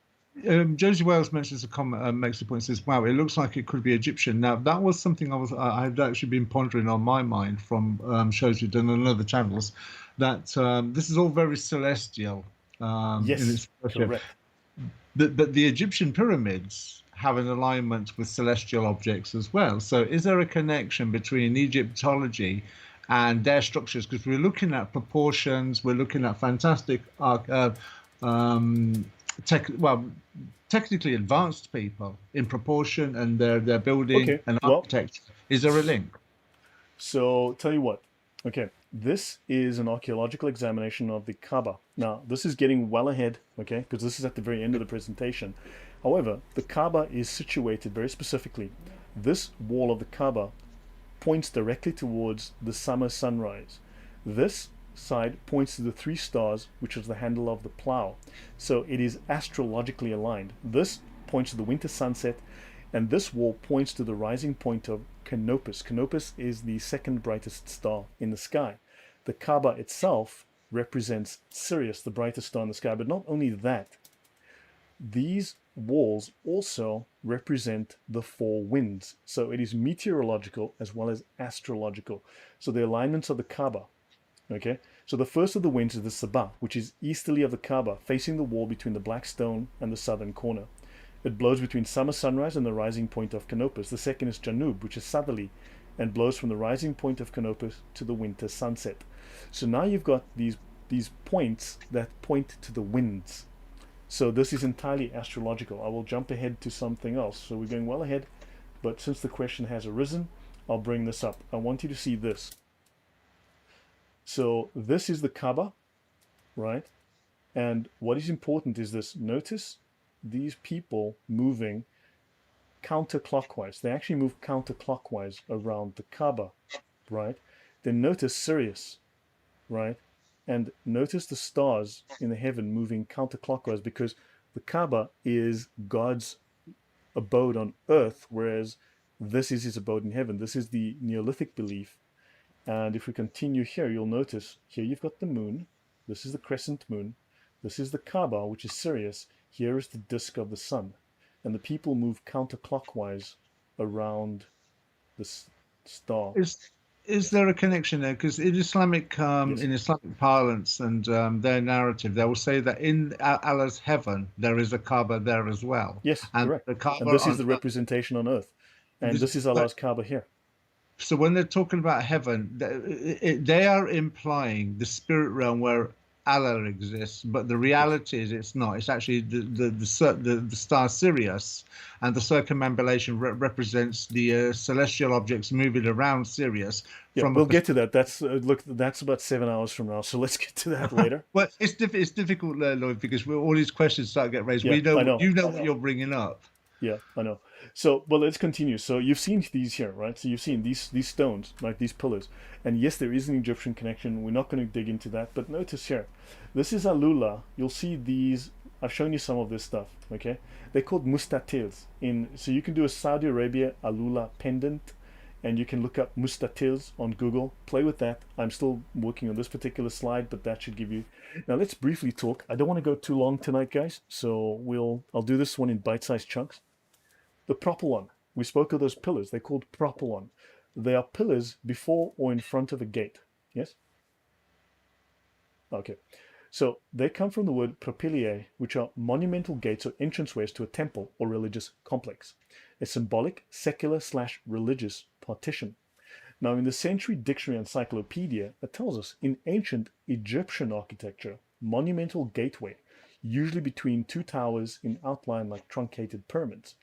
Josie Wales mentions a comment, makes a point, says, wow, it looks like it could be Egyptian. Now, that was something I had actually been pondering on my mind from shows we've done on other channels, that this is all very celestial. Yes, correct. But the Egyptian pyramids have an alignment with celestial objects as well. So is there a connection between Egyptology and their structures? Because we're looking at proportions, we're looking at fantastic, technically advanced people in proportion and their building and architecture. Is there a link? So tell you what, okay, this is an archaeological examination of the Kaaba. Now, this is getting well ahead, okay, because this is at the very end of the presentation. However, the Kaaba is situated very specifically. This wall of the Kaaba points directly towards the summer sunrise. This side points to the 3 stars, which is the handle of the plow. So it is astrologically aligned. This points to the winter sunset, and this wall points to the rising point of Canopus. Canopus is the second brightest star in the sky. The Kaaba itself represents Sirius, the brightest star in the sky. But not only that, these walls also represent the 4 winds. So it is meteorological as well as astrological. So the alignments of the Kaaba, okay? So the first of the winds is the Sabah, which is easterly of the Kaaba, facing the wall between the black stone and the southern corner. It blows between summer sunrise and the rising point of Canopus. The second is Janub, which is southerly, and blows from the rising point of Canopus to the winter sunset. So now you've got these points that point to the winds. So this is entirely astrological. I will jump ahead to something else. So we're going well ahead, but since the question has arisen, I'll bring this up. I want you to see this. So this is the Kaaba, right? And what is important is this. Notice these people moving counterclockwise. They actually move counterclockwise around the Kaaba, right? Then notice Sirius, right? And notice the stars in the heaven moving counterclockwise because the Kaaba is God's abode on earth, whereas this is his abode in heaven. This is the Neolithic belief. And if we continue here, you'll notice here you've got the moon. This is the crescent moon. This is the Kaaba, which is Sirius. Here is the disk of the sun. And the people move counterclockwise around this star. Is there a connection there? Because Yes. in Islamic parlance and their narrative, they will say that in Allah's heaven there is a Kaaba there as well, Yes, and correct. the Kaaba And this is on the earth. representation on earth. And this is But Allah's Kaaba here. so when they're talking about heaven, they are implying the spirit realm where Allah exists, but the Yes. reality is it's not. It's actually the star Sirius, and the circumambulation represents the celestial objects moving around Sirius Yeah, from a we'll get perspective. to that. That's look, that's about 7 hours from now. So let's get to that later. Well, it's difficult, Lloyd, because all these questions start to get raised. Yeah, We know I know. you know what you're bringing up. Yeah, I know. So, but let's continue. So you've seen these here, right? So you've seen these stones, right? These pillars. And yes, there is an Egyptian connection. We're not going to dig into that. But notice here, this is Alula. You'll see these. I've shown you some of this stuff. Okay, they're called mustatils. So you can do a Saudi Arabia Alula pendant, and you can look up mustatils on Google. Play with that. I'm still working on this particular slide, but that should give you. Now let's briefly talk. I don't want to go too long tonight, guys. So I'll do this one in bite-sized chunks. The propylon. We spoke of those pillars. They're called propylon. They are pillars before or in front of a gate. Yes? Okay. So they come from the word propylae, which are monumental gates or entranceways to a temple or religious complex, a symbolic, secular/religious partition. Now, in the Century Dictionary Encyclopaedia, it tells us in ancient Egyptian architecture, monumental gateway, usually between two towers in outline like truncated pyramids.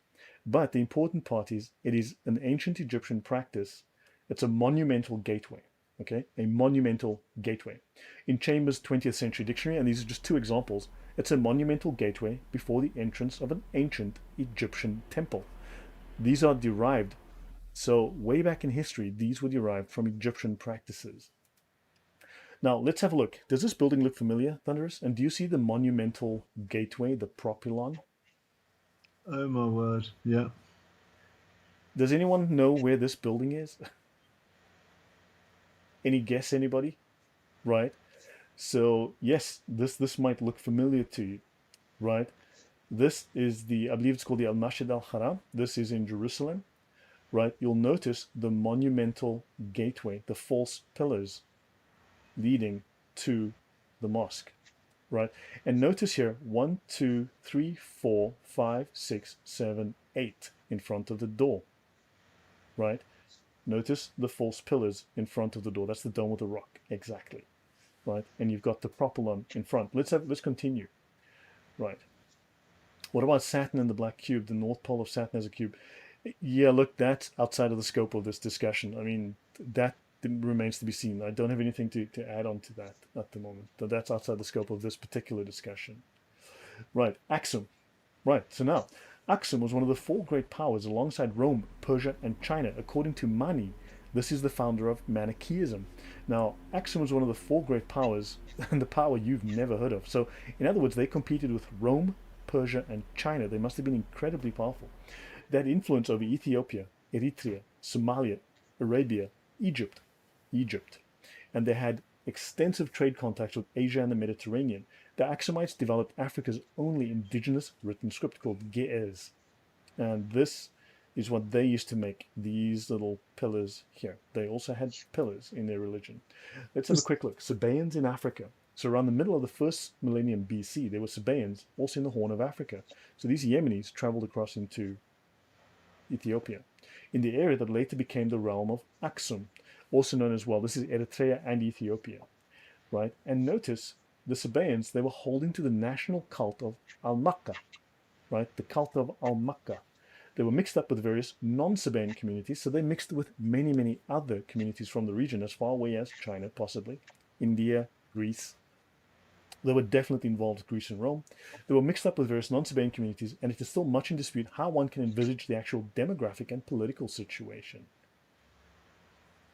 But the important part is it is an ancient Egyptian practice. It's a monumental gateway. Okay, a monumental gateway. In Chambers' 20th Century Dictionary, and these are just two examples, it's a monumental gateway before the entrance of an ancient Egyptian temple. These are derived. So way back in history, these were derived from Egyptian practices. Now let's have a look. Does this building look familiar, Thunderous? And do you see the monumental gateway, the propylon? Oh my word! Yeah. Does anyone know where this building is? Any guess, anybody? Right? So yes, this might look familiar to you, right? This is I believe it's called the Al-Masjid Al-Haram. This is in Jerusalem, right? You'll notice the monumental gateway, the false pillars leading to the mosque, right? And notice here, 1, 2, 3, 4, 5, 6, 7, 8 in front of the door, right? Notice the false pillars in front of the door. That's the dome with the rock, exactly, right? And you've got the propylon in front. Let's continue, right? What about Saturn and the black cube? The north pole of Saturn as a cube. Yeah, look, that's outside of the scope of this discussion. I mean, that remains to be seen. I don't have anything to add on to that at the moment. But that's outside the scope of this particular discussion. Right, Aksum. Right, so now, Aksum was one of the four great powers alongside Rome, Persia, and China. According to Mani, this is the founder of Manichaeism. Now, Aksum was one of the four great powers, and the power you've never heard of. So, in other words, they competed with Rome, Persia, and China. They must have been incredibly powerful. They had influence over Ethiopia, Eritrea, Somalia, Arabia, Egypt, and they had extensive trade contacts with Asia and the Mediterranean. The Aksumites developed Africa's only indigenous written script called Ge'ez. And this is what they used to make these little pillars here. They also had pillars in their religion. Let's have a quick look. Sabaeans in Africa. So around the middle of the first millennium BC, there were Sabaeans also in the Horn of Africa. So these Yemenis traveled across into Ethiopia, in the area that later became the realm of Aksum, also known as, well, this is Eritrea and Ethiopia, right? And notice the Sabaeans, they were holding to the national cult of Al-Makkah, right? The cult of Al-Makkah. They were mixed up with various non-Sabaean communities, so they mixed with many, many other communities from the region, as far away as China, possibly, India, Greece. They were definitely involved with Greece and Rome. They were mixed up with various non-Sabine communities, and it is still much in dispute how one can envisage the actual demographic and political situation.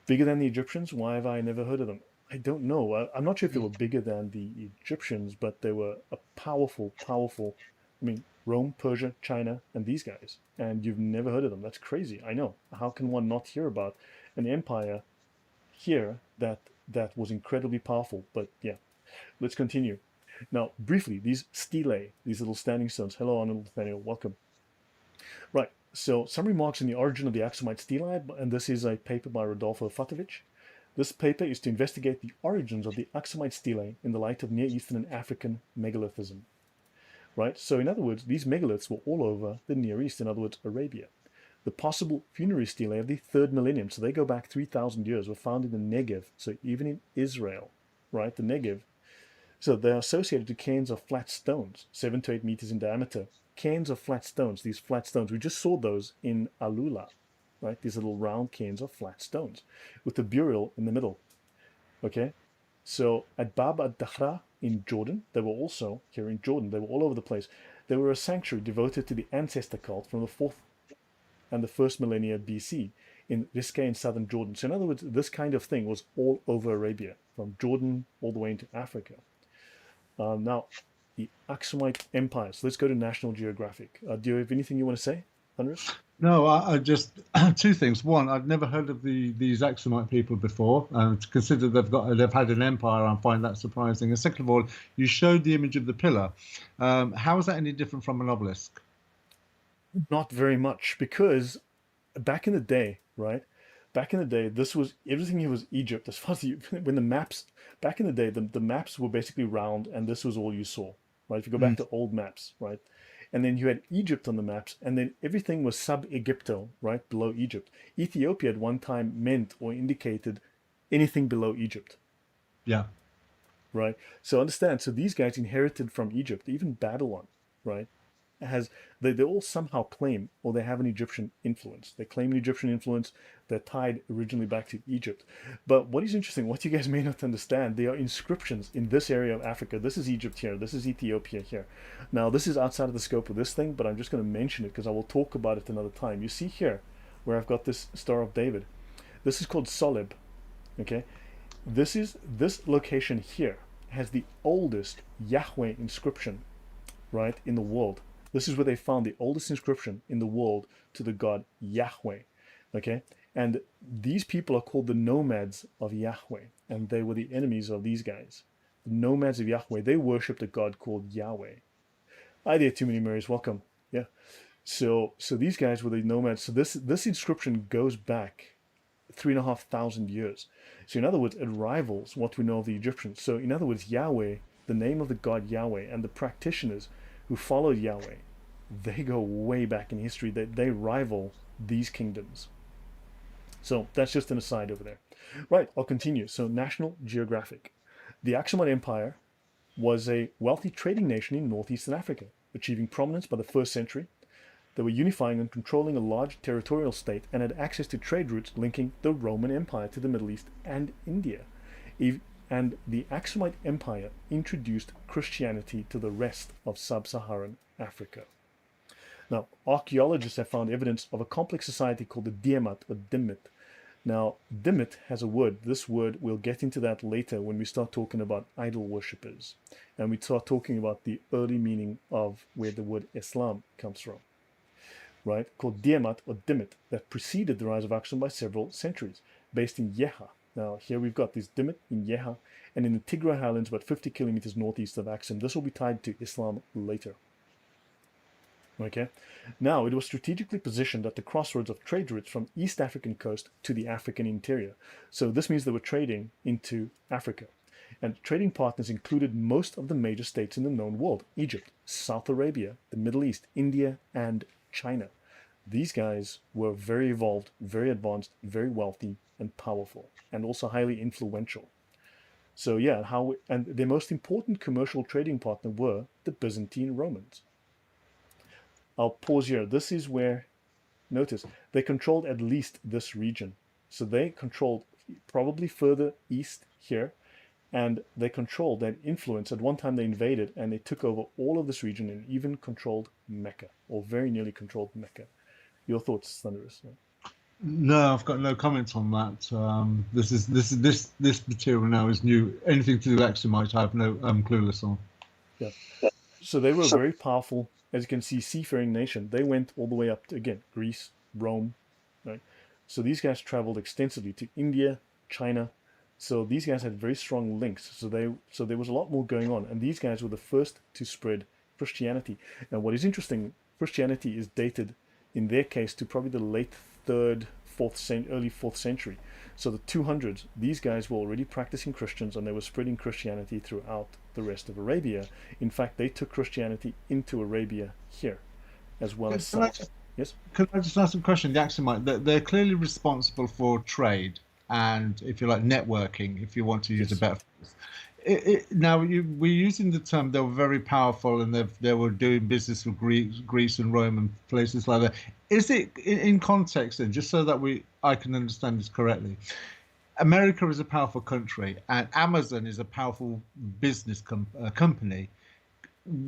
Bigger than the Egyptians? Why have I never heard of them? I don't know. I'm not sure if they were bigger than the Egyptians, but they were a powerful, powerful. I mean, Rome, Persia, China, and these guys. And you've never heard of them. That's crazy. I know. How can one not hear about an empire here that was incredibly powerful? But yeah, let's continue. Now, briefly, these stelae, these little standing stones. Hello, Arnold Nathaniel. Welcome. Right. So, some remarks on the origin of the Aksumite stelae, and this is a paper by Rodolfo Fatovich. This paper is to investigate the origins of the Aksumite stelae in the light of Near Eastern and African megalithism. Right? So, in other words, these megaliths were all over the Near East, in other words, Arabia. The possible funerary stelae of the 3rd millennium, so they go back 3,000 years, were found in the Negev, so even in Israel, right? The Negev. So they're associated to cairns of flat stones, 7 to 8 meters in diameter. Cairns of flat stones, these flat stones, we just saw those in Alula, right? These little round cairns of flat stones with the burial in the middle, okay? So at Bab ad-Dakhra in Jordan, they were also, here in Jordan, they were all over the place. They were a sanctuary devoted to the ancestor cult from the 4th and the 1st millennia BC in Rizqeh in southern Jordan. So in other words, this kind of thing was all over Arabia, from Jordan all the way into Africa. Now, the Aksumite Empire. So let's go to National Geographic. Do you have anything you want to say, Andres? No, I just two things. One, I'd never heard of these Aksumite people before. To consider they've had an empire, I find that surprising. And second of all, you showed the image of the pillar. How is that any different from an obelisk? Not very much, because back in the day, right? Back in the day, this was everything here was Egypt. As far as when the maps back in the day, the maps were basically round, and this was all you saw, right? If you go back to old maps, right? And then you had Egypt on the maps, and then everything was sub-Egypto, right, below Egypt. Ethiopia at one time meant or indicated anything below Egypt, Yeah. right? So understand, so these guys inherited from Egypt, even Babylon, right? They all somehow claim, or they have an Egyptian influence. They claim an Egyptian influence. They're tied originally back to Egypt. But what is interesting, what you guys may not understand, there are inscriptions in this area of Africa. This is Egypt here. This is Ethiopia here. Now, this is outside of the scope of this thing, but I'm just going to mention it because I will talk about it another time. You see here, where I've got this Star of David. This is called Soleb. Okay, this location here has the oldest Yahweh inscription, right, in the world. This is where they found the oldest inscription in the world to the god Yahweh. Okay? And these people are called the nomads of Yahweh, and they were the enemies of these guys. The nomads of Yahweh, they worshipped a god called Yahweh. Hi there, Too Many Marys, welcome. Yeah. So these guys were the nomads. So this inscription goes back 3,500 years. So in other words, it rivals what we know of the Egyptians. So in other words, Yahweh, the name of the god Yahweh, and the practitioners who followed Yahweh, they go way back in history. They rival these kingdoms. So that's just an aside over there. Right, I'll continue. So National Geographic. The Aksumite Empire was a wealthy trading nation in northeastern Africa, achieving prominence by the 1st century. They were unifying and controlling a large territorial state and had access to trade routes linking the Roman Empire to the Middle East and India. And the Aksumite Empire introduced Christianity to the rest of sub-Saharan Africa. Now, archaeologists have found evidence of a complex society called the Diamat or Dimit. Now, Dimit has a word. This word, we'll get into that later when we start talking about idol worshippers. And we start talking about the early meaning of where the word Islam comes from. Right? Called Diamat or Dimit, that preceded the rise of Aksum by several centuries, based in Yeha. Now, here we've got this Dimit in Yeha, and in the Tigray Highlands, about 50 kilometers northeast of Aksum. This will be tied to Islam later. Okay, now it was strategically positioned at the crossroads of trade routes from East African coast to the African interior. So this means they were trading into Africa. And trading partners included most of the major states in the known world: Egypt, South Arabia, the Middle East, India, and China. These guys were very evolved, very advanced, very wealthy, and powerful, and also highly influential. So yeah, and their most important commercial trading partner were the Byzantine Romans. I'll pause here. This is where, notice, they controlled at least this region. So they controlled probably further east here, and they controlled that influence. At one time, they invaded and they took over all of this region and even controlled Mecca, or very nearly controlled Mecca. Your thoughts, Thunderous? No, I've got no comments on that. This material now is new. Anything to do with Axumite, I have no clueless on. Yeah. So they were a very powerful, as you can see, seafaring nation. They went all the way up to, again, Greece, Rome, right? So these guys traveled extensively to India, China. So these guys had very strong links. So there was a lot more going on, and these guys were the first to spread Christianity. Now, what is interesting, Christianity is dated, in their case, to probably the late third, early fourth century. So the 200s, these guys were already practicing Christians, and they were spreading Christianity throughout the rest of Arabia. In fact, they took Christianity into Arabia here, as well as south. Yes. Could I just ask a question? The Axumite, they're clearly responsible for trade and, if you like, networking, if you want to use a better phrase. Now, we're using the term they were very powerful and they were doing business with Greece and Rome and places like that. Is it in context then, just so that I can understand this correctly? America is a powerful country and Amazon is a powerful business company.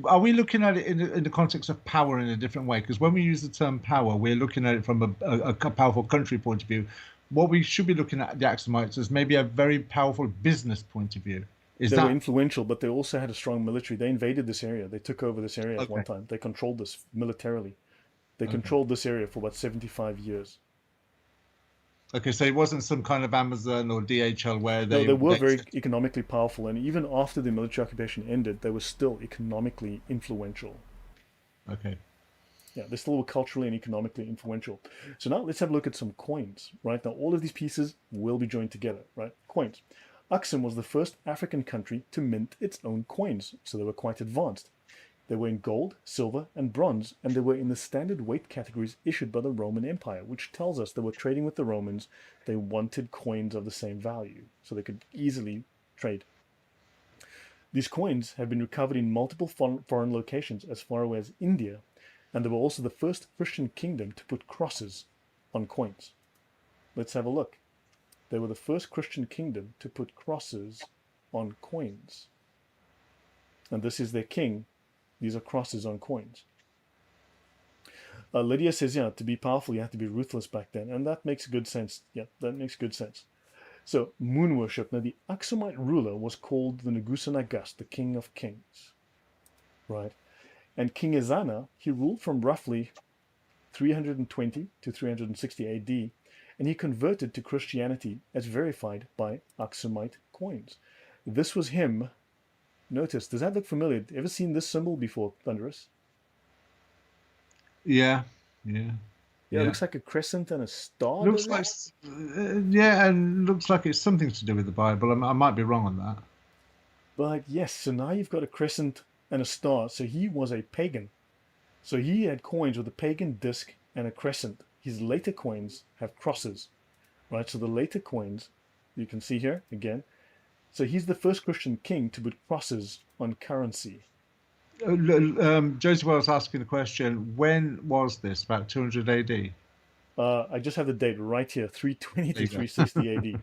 Are we looking at it in the context of power in a different way? Because when we use the term power, we're looking at it from a powerful country point of view. What we should be looking at the Axumites is maybe a very powerful business point of view. They were influential, but they also had a strong military. They invaded this area. They took over this area at one time. They controlled this militarily. They controlled this area for about 75 years. Okay, so it wasn't some kind of Amazon or DHL where they... No, they were very economically powerful, and even after the military occupation ended, they were still economically influential. Okay. Yeah, they still were culturally and economically influential. So now let's have a look at some coins, right? Now all of these pieces will be joined together, right? Coins. Aksum was the first African country to mint its own coins, so they were quite advanced. They were in gold, silver, and bronze, and they were in the standard weight categories issued by the Roman Empire, which tells us they were trading with the Romans. They wanted coins of the same value, so they could easily trade. These coins have been recovered in multiple foreign locations as far away as India, and they were also the first Christian kingdom to put crosses on coins. Let's have a look. They were the first Christian kingdom to put crosses on coins. And this is their king. These are crosses on coins. Lydia says, yeah, to be powerful, you have to be ruthless back then. And that makes good sense. Yeah, that makes good sense. So, moon worship. Now, the Aksumite ruler was called the Negusa Nagas, the king of kings. Right? And King Ezana, he ruled from roughly 320 to 360 AD, and he converted to Christianity as verified by Aksumite coins. This was him. Notice, does that look familiar? Ever seen this symbol before, Thunderous? Yeah. Yeah, it looks like a crescent and a star. Looks like, and looks like it's something to do with the Bible. I might be wrong on that. But yes, so now you've got a crescent and a star. So he was a pagan. So he had coins with a pagan disc and a crescent. His later coins have crosses, right? So the later coins, you can see here again. So he's the first Christian king to put crosses on currency. Josie was asking the question, when was this? About 200 AD? I just have the date right here, 320 to 360 AD.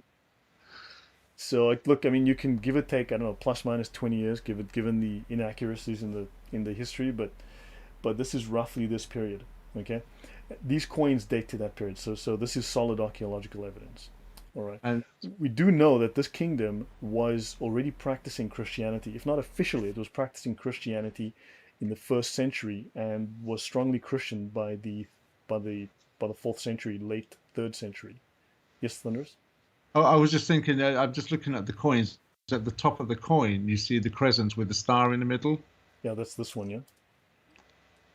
So look, I mean, you can give or take, I don't know, plus minus 20 years, given the inaccuracies in the history, but this is roughly this period. Okay, these coins date to that period. So this is solid archaeological evidence. All right. And we do know that this kingdom was already practicing Christianity. If not officially, it was practicing Christianity in the 1st century and was strongly Christian by the 4th century, late 3rd century. Yes, Thunderous? Oh, I was just thinking, I'm just looking at the coins. At the top of the coin, you see the crescent with the star in the middle. Yeah, that's this one, yeah?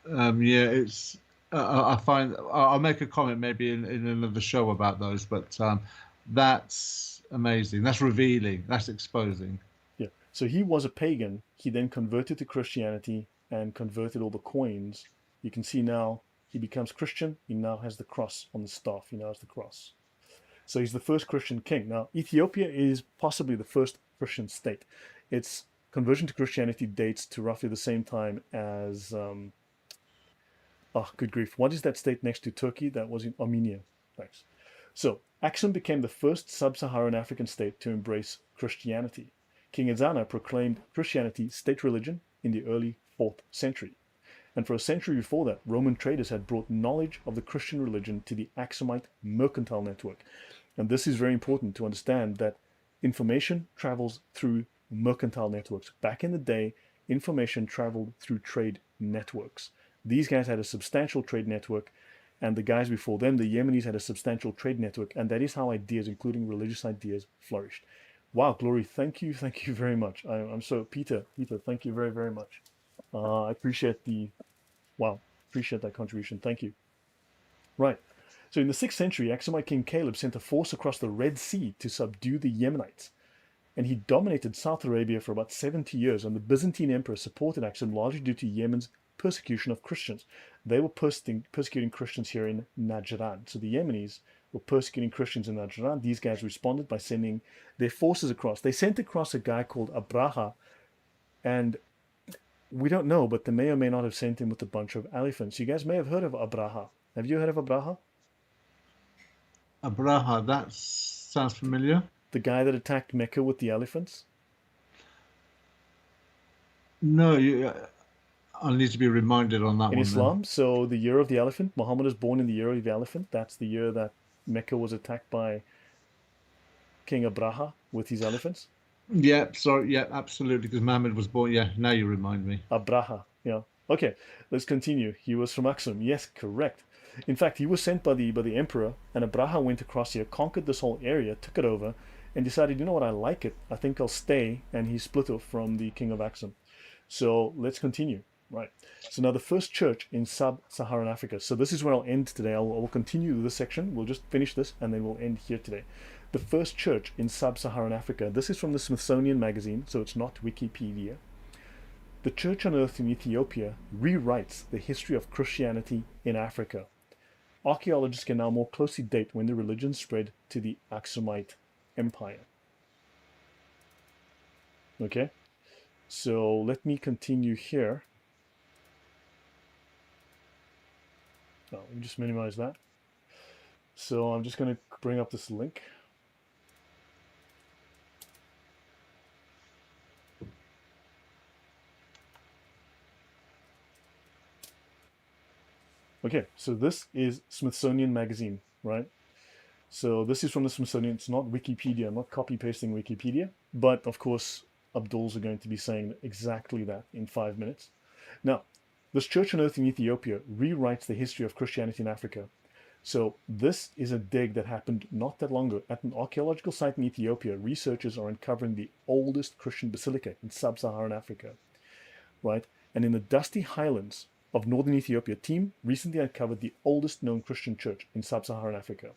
Yeah, it's... I find... I'll make a comment maybe in another show about those, but... that's amazing. That's revealing. That's exposing. Yeah. So he was a pagan. He then converted to Christianity and converted all the coins. You can see now he becomes Christian. He now has the cross on the staff. He now has the cross. So he's the first Christian king. Now, Ethiopia is possibly the first Christian state. Its conversion to Christianity dates to roughly the same time as... good grief. What is that state next to Turkey? That was in Armenia. Thanks. So, Aksum became the first sub-Saharan African state to embrace Christianity. King Ezana proclaimed Christianity state religion in the early 4th century. And for a century before that, Roman traders had brought knowledge of the Christian religion to the Aksumite mercantile network. And this is very important to understand that information travels through mercantile networks. Back in the day, information traveled through trade networks. These guys had a substantial trade network, and the guys before them, the Yemenis, had a substantial trade network, and that is how ideas, including religious ideas, flourished. Wow, Glory, thank you very much. I'm so, Peter, thank you very, very much. I appreciate appreciate that contribution. Thank you. Right. So in the 6th century, Aksumite King Caleb sent a force across the Red Sea to subdue the Yemenites. And he dominated South Arabia for about 70 years, and the Byzantine emperor supported Aksum largely due to Yemen's persecution of Christians. They were persecuting Christians here in Najran. So the Yemenis were persecuting Christians in Najran. These guys responded by sending their forces across. They sent across a guy called Abraha, and we don't know, but they may or may not have sent him with a bunch of elephants. You guys may have heard of Abraha. Have you heard of Abraha? Abraha, that sounds familiar. The guy that attacked Mecca with the elephants? No, I'll need to be reminded on that In one. Islam, so the year of the elephant, Muhammad is born in the year of the elephant. That's the year that Mecca was attacked by King Abraha with his elephants. Yeah, sorry, yeah, absolutely, because Muhammad was born. Yeah, now you remind me. Abraha, yeah. Okay, let's continue. He was from Aksum. Yes, correct. In fact, he was sent by the emperor, and Abraha went across here, conquered this whole area, took it over, and decided, you know what, I like it. I think I'll stay, and he split off from the king of Aksum. So let's continue. Right. So now the first church in sub-Saharan Africa. So this is where I'll end today. I will continue this section. We'll just finish this, and then we'll end here today. The first church in sub-Saharan Africa. This is from the Smithsonian magazine, so it's not Wikipedia. The church unearthed in Ethiopia rewrites the history of Christianity in Africa. Archaeologists can now more closely date when the religion spread to the Aksumite Empire. Okay, so let me continue here. Oh, let me just minimize that. So I'm just going to bring up this link. Okay, so this is Smithsonian magazine, right? So this is from the Smithsonian. It's not Wikipedia. I'm not copy pasting Wikipedia, but of course, Abdul's are going to be saying exactly that in 5 minutes. Now, this church on earth in Ethiopia rewrites the history of Christianity in Africa. So this is a dig that happened not that long ago. At an archaeological site in Ethiopia, researchers are uncovering the oldest Christian basilica in sub-Saharan Africa, right? And in the dusty highlands of northern Ethiopia, a team recently uncovered the oldest known Christian church in sub-Saharan Africa.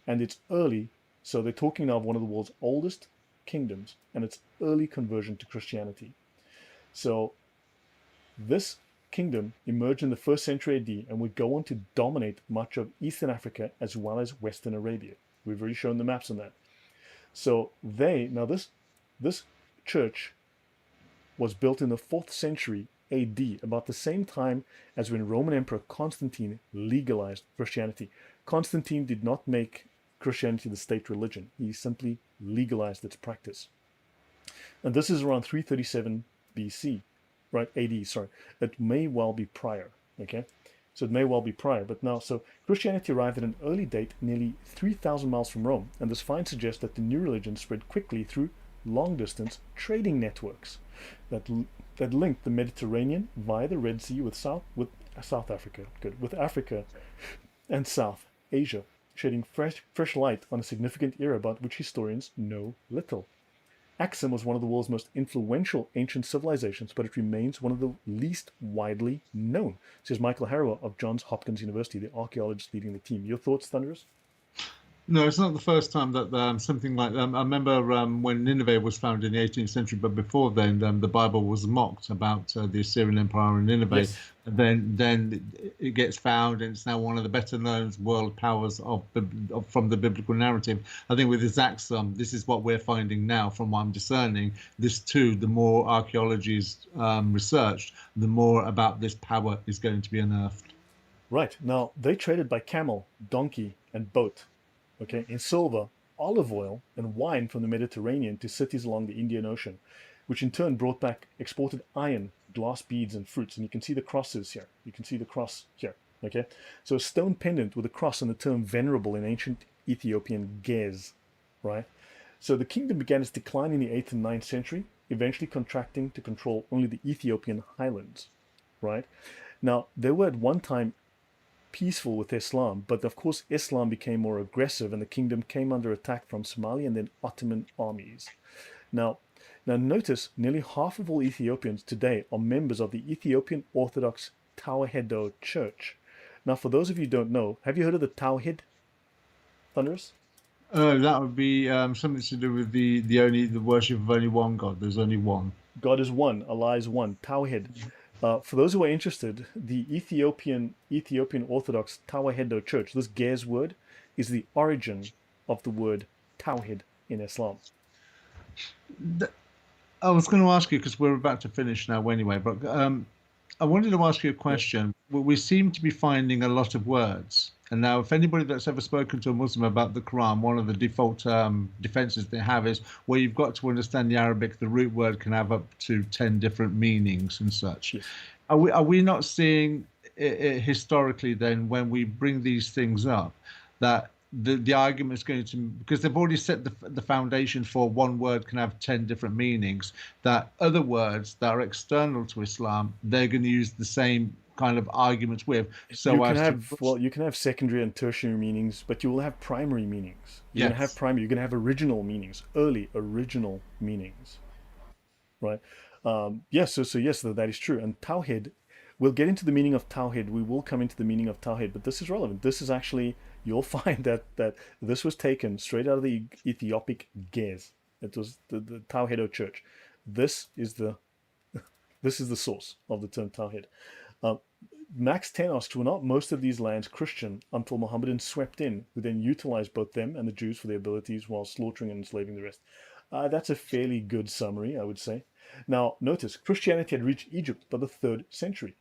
And it's early, so they're talking now of one of the world's oldest kingdoms and its early conversion to Christianity. So this kingdom emerged in the 1st century AD and would go on to dominate much of Eastern Africa as well as Western Arabia. We've already shown the maps on that. So this church was built in the 4th century AD, about the same time as when Roman Emperor Constantine legalized Christianity. Constantine did not make Christianity the state religion. He simply legalized its practice. And this is around 337 BC. Right, AD, sorry. It may well be prior, okay? So it may well be prior, but now, so Christianity arrived at an early date nearly 3,000 miles from Rome, and this find suggests that the new religion spread quickly through long-distance trading networks that linked the Mediterranean via the Red Sea with South Africa, with Africa and South Asia, shedding fresh light on a significant era about which historians know little. Aksum was one of the world's most influential ancient civilizations, but it remains one of the least widely known, says Michael Harrower of Johns Hopkins University, the archaeologist leading the team. Your thoughts, Thunderous? No, it's not the first time that something like I remember when Nineveh was founded in the 18th century, but before then, the Bible was mocked about the Assyrian Empire in Nineveh. Yes. Then it gets found, and it's now one of the better known world powers from the biblical narrative. I think with this Aksum, this is what we're finding now, from what I'm discerning. This too, the more archaeology is researched, the more about this power is going to be unearthed. Right. Now, they traded by camel, donkey, and boat. Okay, in silver, olive oil and wine from the Mediterranean to cities along the Indian Ocean, which in turn brought back exported iron, glass beads, and fruits. And you can see the crosses here. You can see the cross here. Okay, so a stone pendant with a cross and the term venerable in ancient Ethiopian Gez, right? So the kingdom began its decline in the 8th and 9th century, eventually contracting to control only the Ethiopian highlands, right? Now, they were at one time peaceful with Islam, but of course Islam became more aggressive and the kingdom came under attack from Somali and then Ottoman armies. Now, notice nearly half of all Ethiopians today are members of the Ethiopian Orthodox Tewahedo Church. Now, for those of you who don't know, have you heard of the Tawhid, Thunderous? That would be something to do with the worship of only one God. There's only one. God is one, Allah is one, Tawhid. For those who are interested, the Ethiopian Orthodox Tewahedo Church, this Gez word, is the origin of the word Tawhid in Islam. I was going to ask you, because we're about to finish now anyway, but I wanted to ask you a question. We seem to be finding a lot of words. And now, if anybody that's ever spoken to a Muslim about the Quran, one of the default defenses they have is, well, you've got to understand the Arabic. The root word can have up to 10 different meanings and such. Yes. Are we not seeing historically then, when we bring these things up, that the argument is going to, because they've already set the foundation for one word can have 10 different meanings, that other words that are external to Islam, they're going to use the same kind of arguments with. So you can have secondary and tertiary meanings, but you will have primary meanings. You're going to have primary, you're going to have original meanings, early original meanings, right? Yes, so yes, that is true. And Tawhid, we'll get into the meaning of Tawhid. We will come into the meaning of Tawhid, but this is relevant. This is actually, you'll find that this was taken straight out of the Ethiopic Gez. It was the Tawhedo Church. This is the source of the term Tawhid. Max 10 asks, were not most of these lands Christian until Mohammedans swept in, who then utilized both them and the Jews for their abilities while slaughtering and enslaving the rest? That's a fairly good summary, I would say. Now, notice, Christianity had reached Egypt by the 3rd century,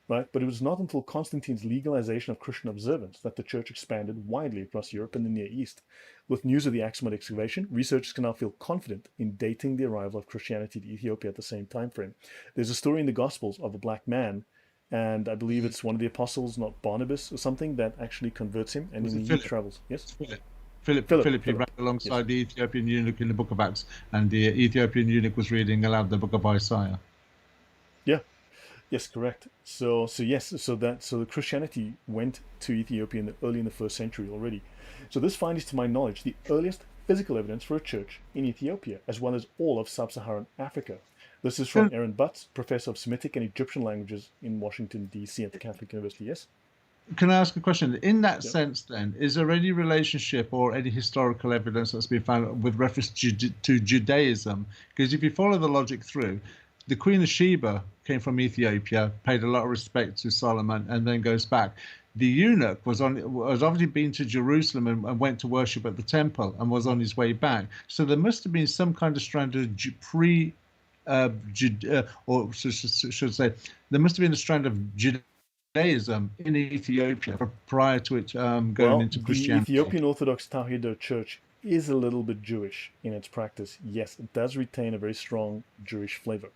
right? But it was not until Constantine's legalization of Christian observance that the church expanded widely across Europe and the Near East. With news of the Aksumite excavation, researchers can now feel confident in dating the arrival of Christianity to Ethiopia at the same time frame. There's a story in the Gospels of a black man, and I believe it's one of the apostles, not Barnabas or something, that actually converts him, and he travels. Yes? Philip, he ran alongside the Ethiopian eunuch in the book of Acts, and the Ethiopian eunuch was reading aloud the book of Isaiah. Yeah. Yes, correct. So the Christianity went to Ethiopia early in the 1st century already. So this finds, to my knowledge, the earliest physical evidence for a church in Ethiopia, as well as all of sub-Saharan Africa. This is from Aaron Butts, professor of Semitic and Egyptian languages in Washington, D.C. at the Catholic University. Yes? Can I ask a question? In that sense, then, is there any relationship or any historical evidence that's been found with reference to Judaism? Because if you follow the logic through, the Queen of Sheba came from Ethiopia, paid a lot of respect to Solomon, and then goes back. The eunuch was obviously been to Jerusalem and went to worship at the temple and was on his way back. So there must have been some kind of strand of or should say, there must have been a strand of Judaism in Ethiopia prior to it going into Christianity. The Ethiopian Orthodox Tewahedo Church is a little bit Jewish in its practice. Yes, it does retain a very strong Jewish flavor.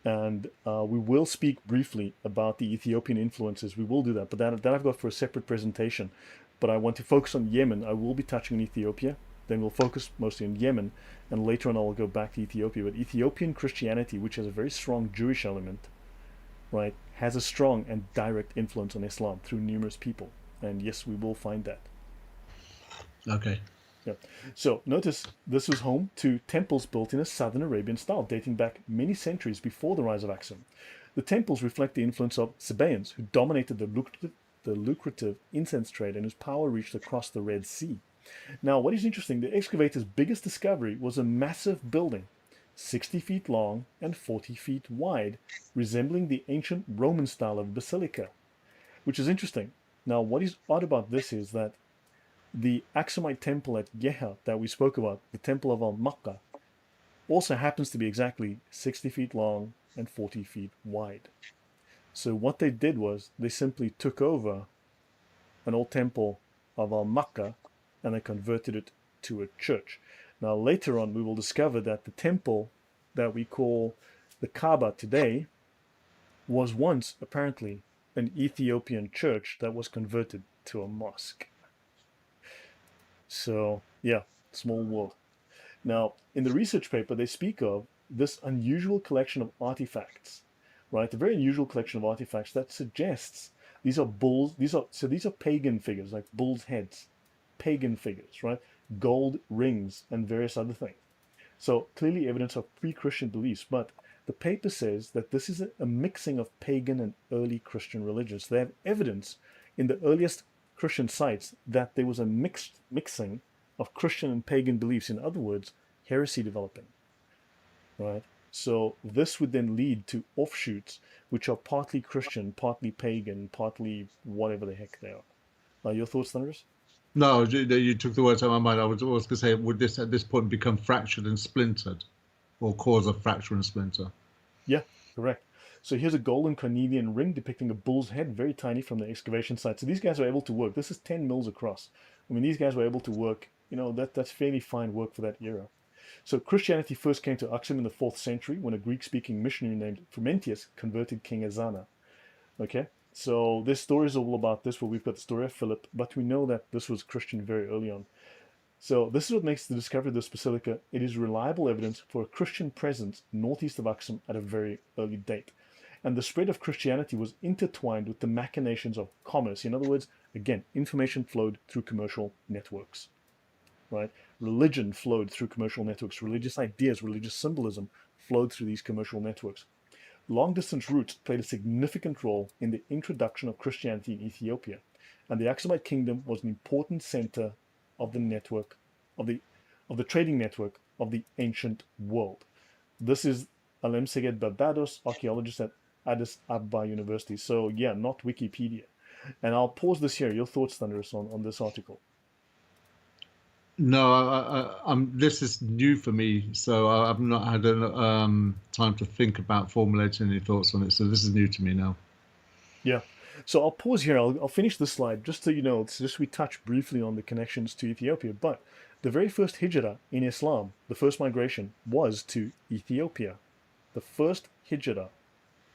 And we will speak briefly about the Ethiopian influences. We will do that, but that I've got for a separate presentation. But I want to focus on Yemen. I will be touching on Ethiopia. Then we'll focus mostly on Yemen, and later on I'll go back to Ethiopia. But Ethiopian Christianity, which has a very strong Jewish element, right, has a strong and direct influence on Islam through numerous people. And yes, we will find that. Okay. Yeah. So notice this was home to temples built in a southern Arabian style, dating back many centuries before the rise of Aksum. The temples reflect the influence of Sabaeans, who dominated the lucrative incense trade and whose power reached across the Red Sea. Now, what is interesting, the excavators' biggest discovery was a massive building, 60 feet long and 40 feet wide, resembling the ancient Roman style of basilica, which is interesting. Now, what is odd about this is that the Aksumite temple at Yeha that we spoke about, the temple of Al-Makkah, also happens to be exactly 60 feet long and 40 feet wide. So what they did was they simply took over an old temple of Al-Makkah and they converted it to a church. Now, later on, we will discover that the temple that we call the Kaaba today was once apparently an Ethiopian church that was converted to a mosque. So, yeah, small world. Now, in the research paper, they speak of this unusual collection of artifacts, right? A very unusual collection of artifacts that suggests these are bulls. These are pagan figures, like bulls' heads, pagan figures, right? Gold rings and various other things. So clearly evidence of pre-Christian beliefs, but the paper says that this is a mixing of pagan and early Christian religions. They have evidence in the earliest Christian sites that there was a mixing of Christian and pagan beliefs. In other words, heresy developing, right? So this would then lead to offshoots which are partly Christian, partly pagan, partly whatever the heck they are. Your thoughts, Thunderous? No, you took the words out of my mind. I was going to say, would this at this point become fractured and splintered, or cause a fracture and splinter? Yeah, correct. So here's a golden cornelian ring depicting a bull's head, very tiny, from the excavation site. So these guys were able to work. This is 10 mils across. I mean, these guys were able to work. That's fairly fine work for that era. So Christianity first came to Aksum in the 4th century when a Greek-speaking missionary named Frumentius converted King Ezana. Okay, so this story is all about this, where we've got the story of Philip, but we know that this was Christian very early on. So this is what makes the discovery of this basilica. It is reliable evidence for a Christian presence northeast of Aksum at a very early date. And the spread of Christianity was intertwined with the machinations of commerce. In other words, again, information flowed through commercial networks, right? Religion flowed through commercial networks. Religious ideas, religious symbolism flowed through these commercial networks. Long-distance routes played a significant role in the introduction of Christianity in Ethiopia, and the Aksumite kingdom was an important center of the network, of the trading network of the ancient world. This is Alem Seged Barbados, archaeologist at Addis Ababa University. So yeah, not Wikipedia. And I'll pause this here. Your thoughts, Thunderous, on this article? No, this is new for me, so I've not had time to think about formulating any thoughts on it. So this is new to me now. Yeah. So I'll pause here. I'll finish this slide just so you know. It's just we touch briefly on the connections to Ethiopia. But the very first hijrah in Islam, the first migration, was to Ethiopia. The first hijrah,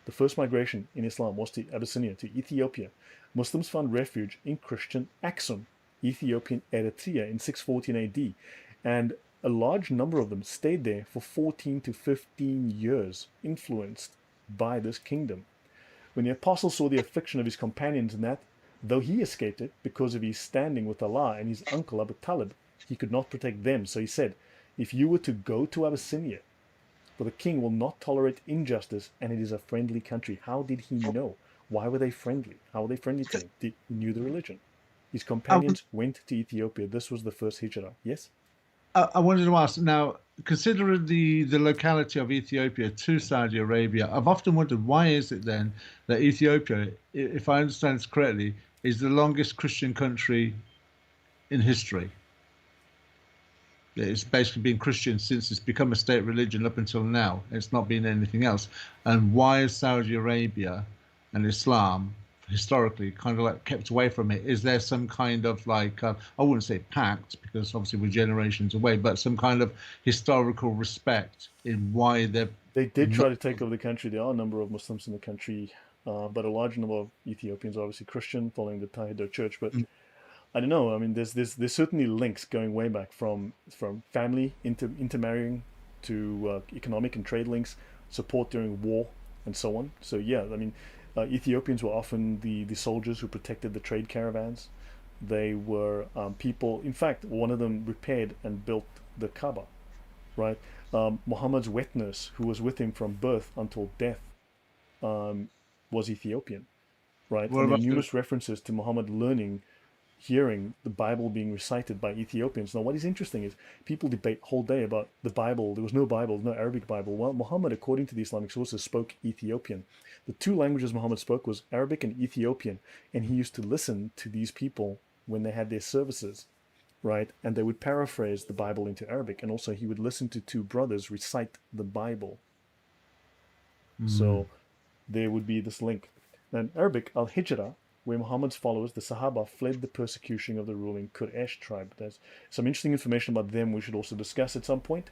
the first migration in Islam was to Abyssinia, to Ethiopia. Muslims found refuge in Christian Aksum, Ethiopian Eritrea, in 614 AD, and a large number of them stayed there for 14 to 15 years, influenced by this kingdom. When the apostle saw the affliction of his companions in that, though he escaped it because of his standing with Allah and his uncle Abu Talib, he could not protect them. So he said, if you were to go to Abyssinia, for the king will not tolerate injustice, and it is a friendly country. How did he know? Why were they friendly? How were they friendly to him? He knew the religion. His companions went to Ethiopia. This was the first hijrah. Yes? I wanted to ask now, considering the locality of Ethiopia to Saudi Arabia, I've often wondered why is it then that Ethiopia, if I understand this correctly, is the longest Christian country in history? It's basically been Christian since it's become a state religion up until now. It's not been anything else. And why is Saudi Arabia and Islam historically kind of like kept away from it? Is there some kind of like, I wouldn't say pact, because obviously we're generations away, but some kind of historical respect in why they did try to take over the country. There are a number of Muslims in the country, but a large number of Ethiopians are obviously Christian, following the Tahir church. But I don't know. I mean, there's certainly links going way back from family intermarrying to economic and trade links, support during war, and so on. So yeah, I mean, Ethiopians were often the soldiers who protected the trade caravans. They were people. In fact, one of them repaired and built the Kaaba, right? Muhammad's wet nurse, who was with him from birth until death, was Ethiopian, right? What And there are about numerous references to Muhammad hearing the Bible being recited by Ethiopians. Now, what is interesting is people debate whole day about the Bible. There was no Bible, no Arabic Bible. Well, Muhammad, according to the Islamic sources, spoke Ethiopian. The two languages Muhammad spoke was Arabic and Ethiopian, and he used to listen to these people when they had their services, right? And they would paraphrase the Bible into Arabic, and also he would listen to two brothers recite the Bible. So there would be this link. And Arabic, al-hijra, where Muhammad's followers, the Sahaba, fled the persecution of the ruling Quraysh tribe. There's some interesting information about them we should also discuss at some point.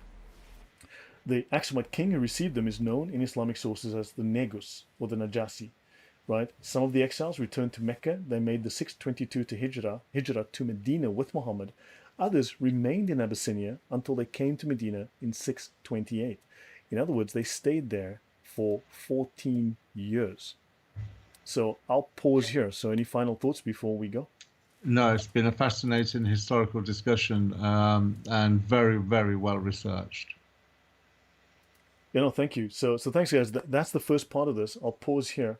The Aksumite king who received them is known in Islamic sources as the Negus or the Najasi. Right? Some of the exiles returned to Mecca. They made the 622 to Hijrah to Medina with Muhammad. Others remained in Abyssinia until they came to Medina in 628. In other words, they stayed there for 14 years. So I'll pause here. So any final thoughts before we go? No, it's been a fascinating historical discussion, and very, very well researched. Thank you. So thanks, guys. That's the first part of this. I'll pause here.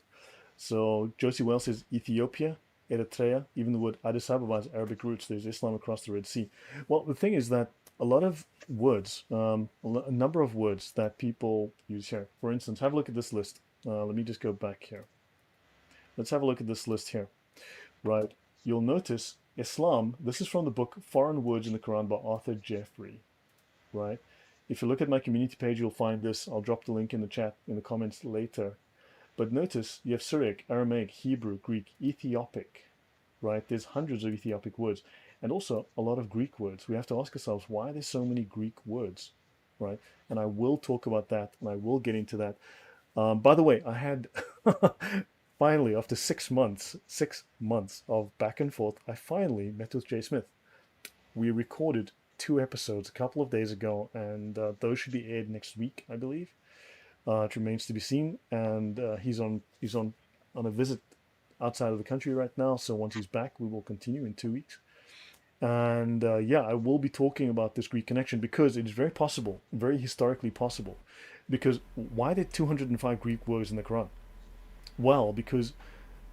So Josie Wells says Ethiopia, Eritrea, even the word Addis Ababa has Arabic roots. There's Islam across the Red Sea. Well, the thing is that a lot of words, a number of words that people use here. For instance, have a look at this list. Let me just go back here. Let's have a look at this list here. Right. You'll notice Islam. This is from the book Foreign Words in the Quran by Arthur Jeffrey. Right. If you look at my community page, you'll find this. I'll drop the link in the chat, in the comments later. But notice you have Syriac, Aramaic, Hebrew, Greek, Ethiopic, right? There's hundreds of Ethiopic words and also a lot of Greek words. We have to ask ourselves, why are there so many Greek words, right? And I will talk about that and I will get into that. By the way, I had finally, after 6 months of back and forth, I finally met with Jay Smith. We recorded 2 episodes a couple of days ago and those should be aired next week, I believe. It remains to be seen, and he's on a visit outside of the country right now. So once he's back, we will continue in 2 weeks. And yeah, I will be talking about this Greek connection because it is very possible, very historically possible. Because why are there 205 Greek words in the Quran? Well, because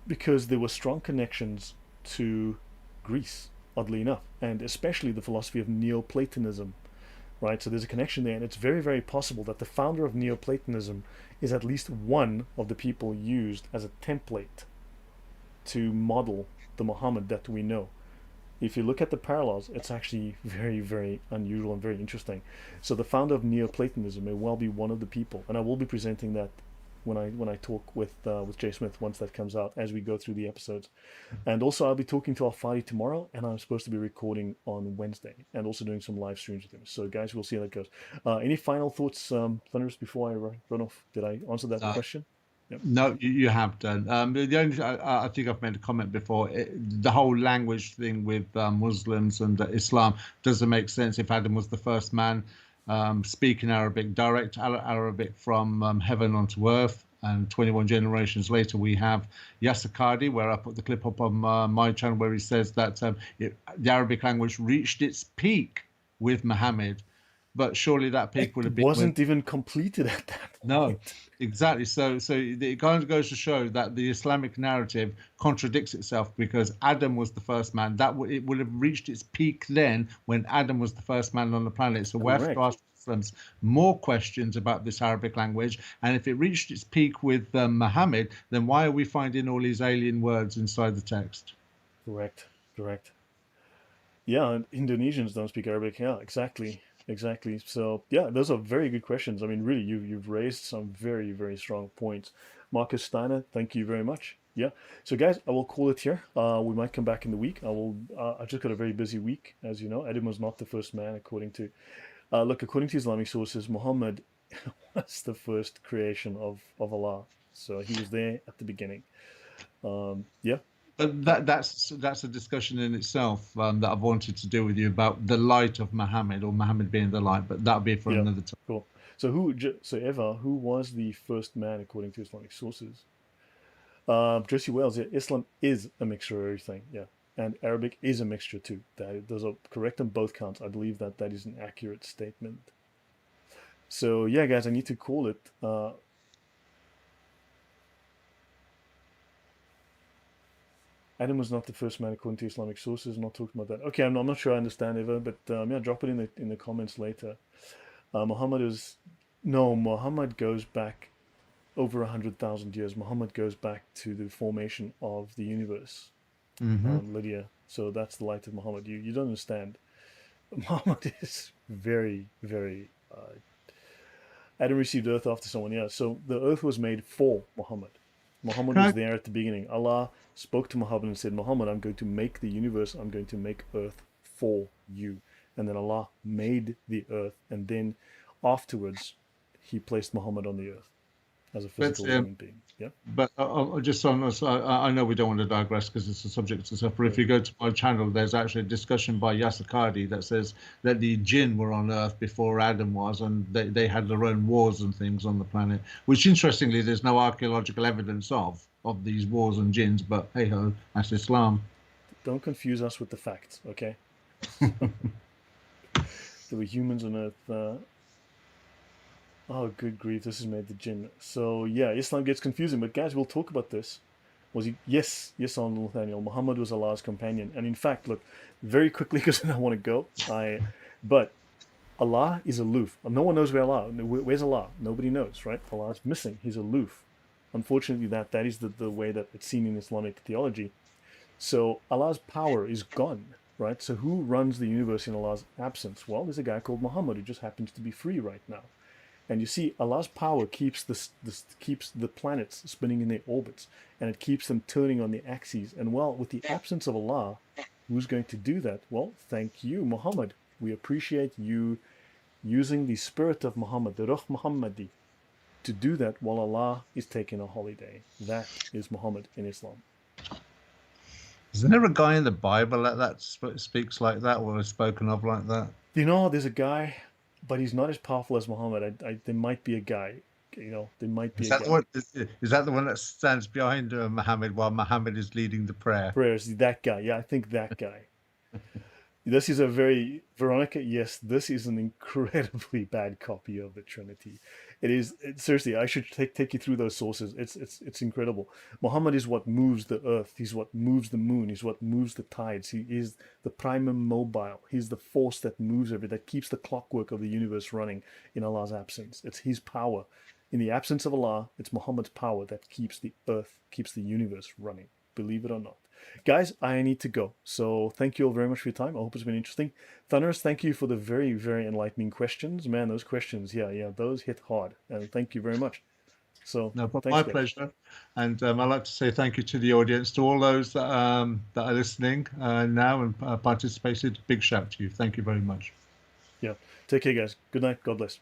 there were strong connections to Greece, oddly enough, and especially the philosophy of Neoplatonism. Right, so there's a connection there, and it's very, very possible that the founder of Neoplatonism is at least one of the people used as a template to model the Muhammad that we know. If you look at the parallels, it's actually very, very unusual and very interesting. So the founder of Neoplatonism may well be one of the people, and I will be presenting that when I talk with Jay Smith once that comes out as we go through the episodes. And also I'll be talking to Al-Fadi tomorrow, and I'm supposed to be recording on Wednesday and also doing some live streams with him. So guys, we'll see how that goes. Any final thoughts, Thunderous, before I run off? Did I answer that question? Yep. No, you have done. The only I think I've made a comment before. The whole language thing with Muslims and Islam doesn't make sense. If Adam was the first man speaking Arabic, direct Arabic from heaven onto earth, and 21 generations later we have Yasser Qadi, where I put the clip up on my channel where he says that the Arabic language reached its peak with Muhammad. But surely that peak would have been wasn't even completed at that point. No, exactly. So it kind of goes to show that the Islamic narrative contradicts itself, because Adam was the first man. It would have reached its peak then when Adam was the first man on the planet. So we have to ask Muslims more questions about this Arabic language. And if it reached its peak with Muhammad, then why are we finding all these alien words inside the text? Correct. Yeah, Indonesians don't speak Arabic. Yeah, exactly. So yeah, those are very good questions. I mean, really, you've raised some very, very strong points. Marcus Steiner, thank you very much. Yeah. So guys, I will call it here. We might come back in the week. I've just got a very busy week, as you know. Adam was not the first man, according to Islamic sources. Muhammad was the first creation of Allah. So he was there at the beginning. Yeah. But that's a discussion in itself that I've wanted to do with you about the light of Muhammad, or Muhammad being the light. But that'll be for another time. Cool. So Eva, who was the first man according to Islamic sources? Josie Wells, yeah, Islam is a mixture of everything, yeah, and Arabic is a mixture too. Those are correct on both counts. I believe that is an accurate statement. So yeah, guys, I need to call it. Adam was not the first man according to Islamic sources. I'm not talking about that. Okay, I'm not sure I understand, Eva, but yeah, drop it in the comments later. Muhammad goes back over 100,000 years. Muhammad goes back to the formation of the universe. Lydia. So that's the light of Muhammad. You don't understand. Muhammad is very, very. Adam received earth after someone else. So the earth was made for Muhammad. Muhammad Can was I, there at the beginning. Allah spoke to Muhammad and said, Muhammad, I'm going to make the universe, I'm going to make earth for you. And then Allah made the earth, and then afterwards, he placed Muhammad on the earth as a but physical human being. Yeah. just on this, I know we don't want to digress because it's a subject to suffer. If you go to my channel, there's actually a discussion by Yasser Qadi that says that the jinn were on Earth before Adam was, and they had their own wars and things on the planet, which interestingly, there's no archaeological evidence of these wars and jinns, but hey ho, that's Islam. Don't confuse us with the facts, okay? There were humans on earth. Oh, good grief, this has made the jinn. So, yeah, Islam gets confusing, but guys, we'll talk about this. Was he? Yes, yes, on Nathaniel. Muhammad was Allah's companion. And in fact, look, very quickly, because I want to go, but Allah is aloof. No one knows where Allah. Where's Allah? Nobody knows, right? Allah is missing. He's aloof. Unfortunately, that is the way that it's seen in Islamic theology. So Allah's power is gone, right? So who runs the universe in Allah's absence? Well, there's a guy called Muhammad who just happens to be free right now. And you see, Allah's power keeps keeps the planets spinning in their orbits, and it keeps them turning on their axes. And well, with the absence of Allah, who's going to do that? Well, thank you, Muhammad. We appreciate you using the spirit of Muhammad, the Ruh Muhammadi, to do that while Allah is taking a holiday. That is Muhammad in Islam. Is there a guy in the Bible that speaks like that or is spoken of like that? You know, there's a guy, but he's not as powerful as Muhammad. There might be a guy. There might be Is a that guy. the one? Is that the one that stands behind Muhammad while Muhammad is leading the prayer? Prayers, that guy. Yeah, I think that guy. This is a very, Veronica, yes, this is an incredibly bad copy of the Trinity. It is, seriously, I should take you through those sources. It's incredible. Muhammad is what moves the earth. He's what moves the moon. He's what moves the tides. He is the primum mobile. He's the force that moves everything, that keeps the clockwork of the universe running in Allah's absence. It's his power. In the absence of Allah, it's Muhammad's power that keeps the earth, keeps the universe running. Believe it or not. Guys, I need to go. So thank you all very much for your time. I hope it's been interesting. Thunderous, thank you for the very, very enlightening questions. Man, those questions, yeah, those hit hard. And thank you very much. So no, but thanks, my guys. pleasure. And I'd like to say thank you to the audience, to all those that are listening now and participated. Big shout to you. Thank you very much. Yeah. Take care, guys. Good night. God bless.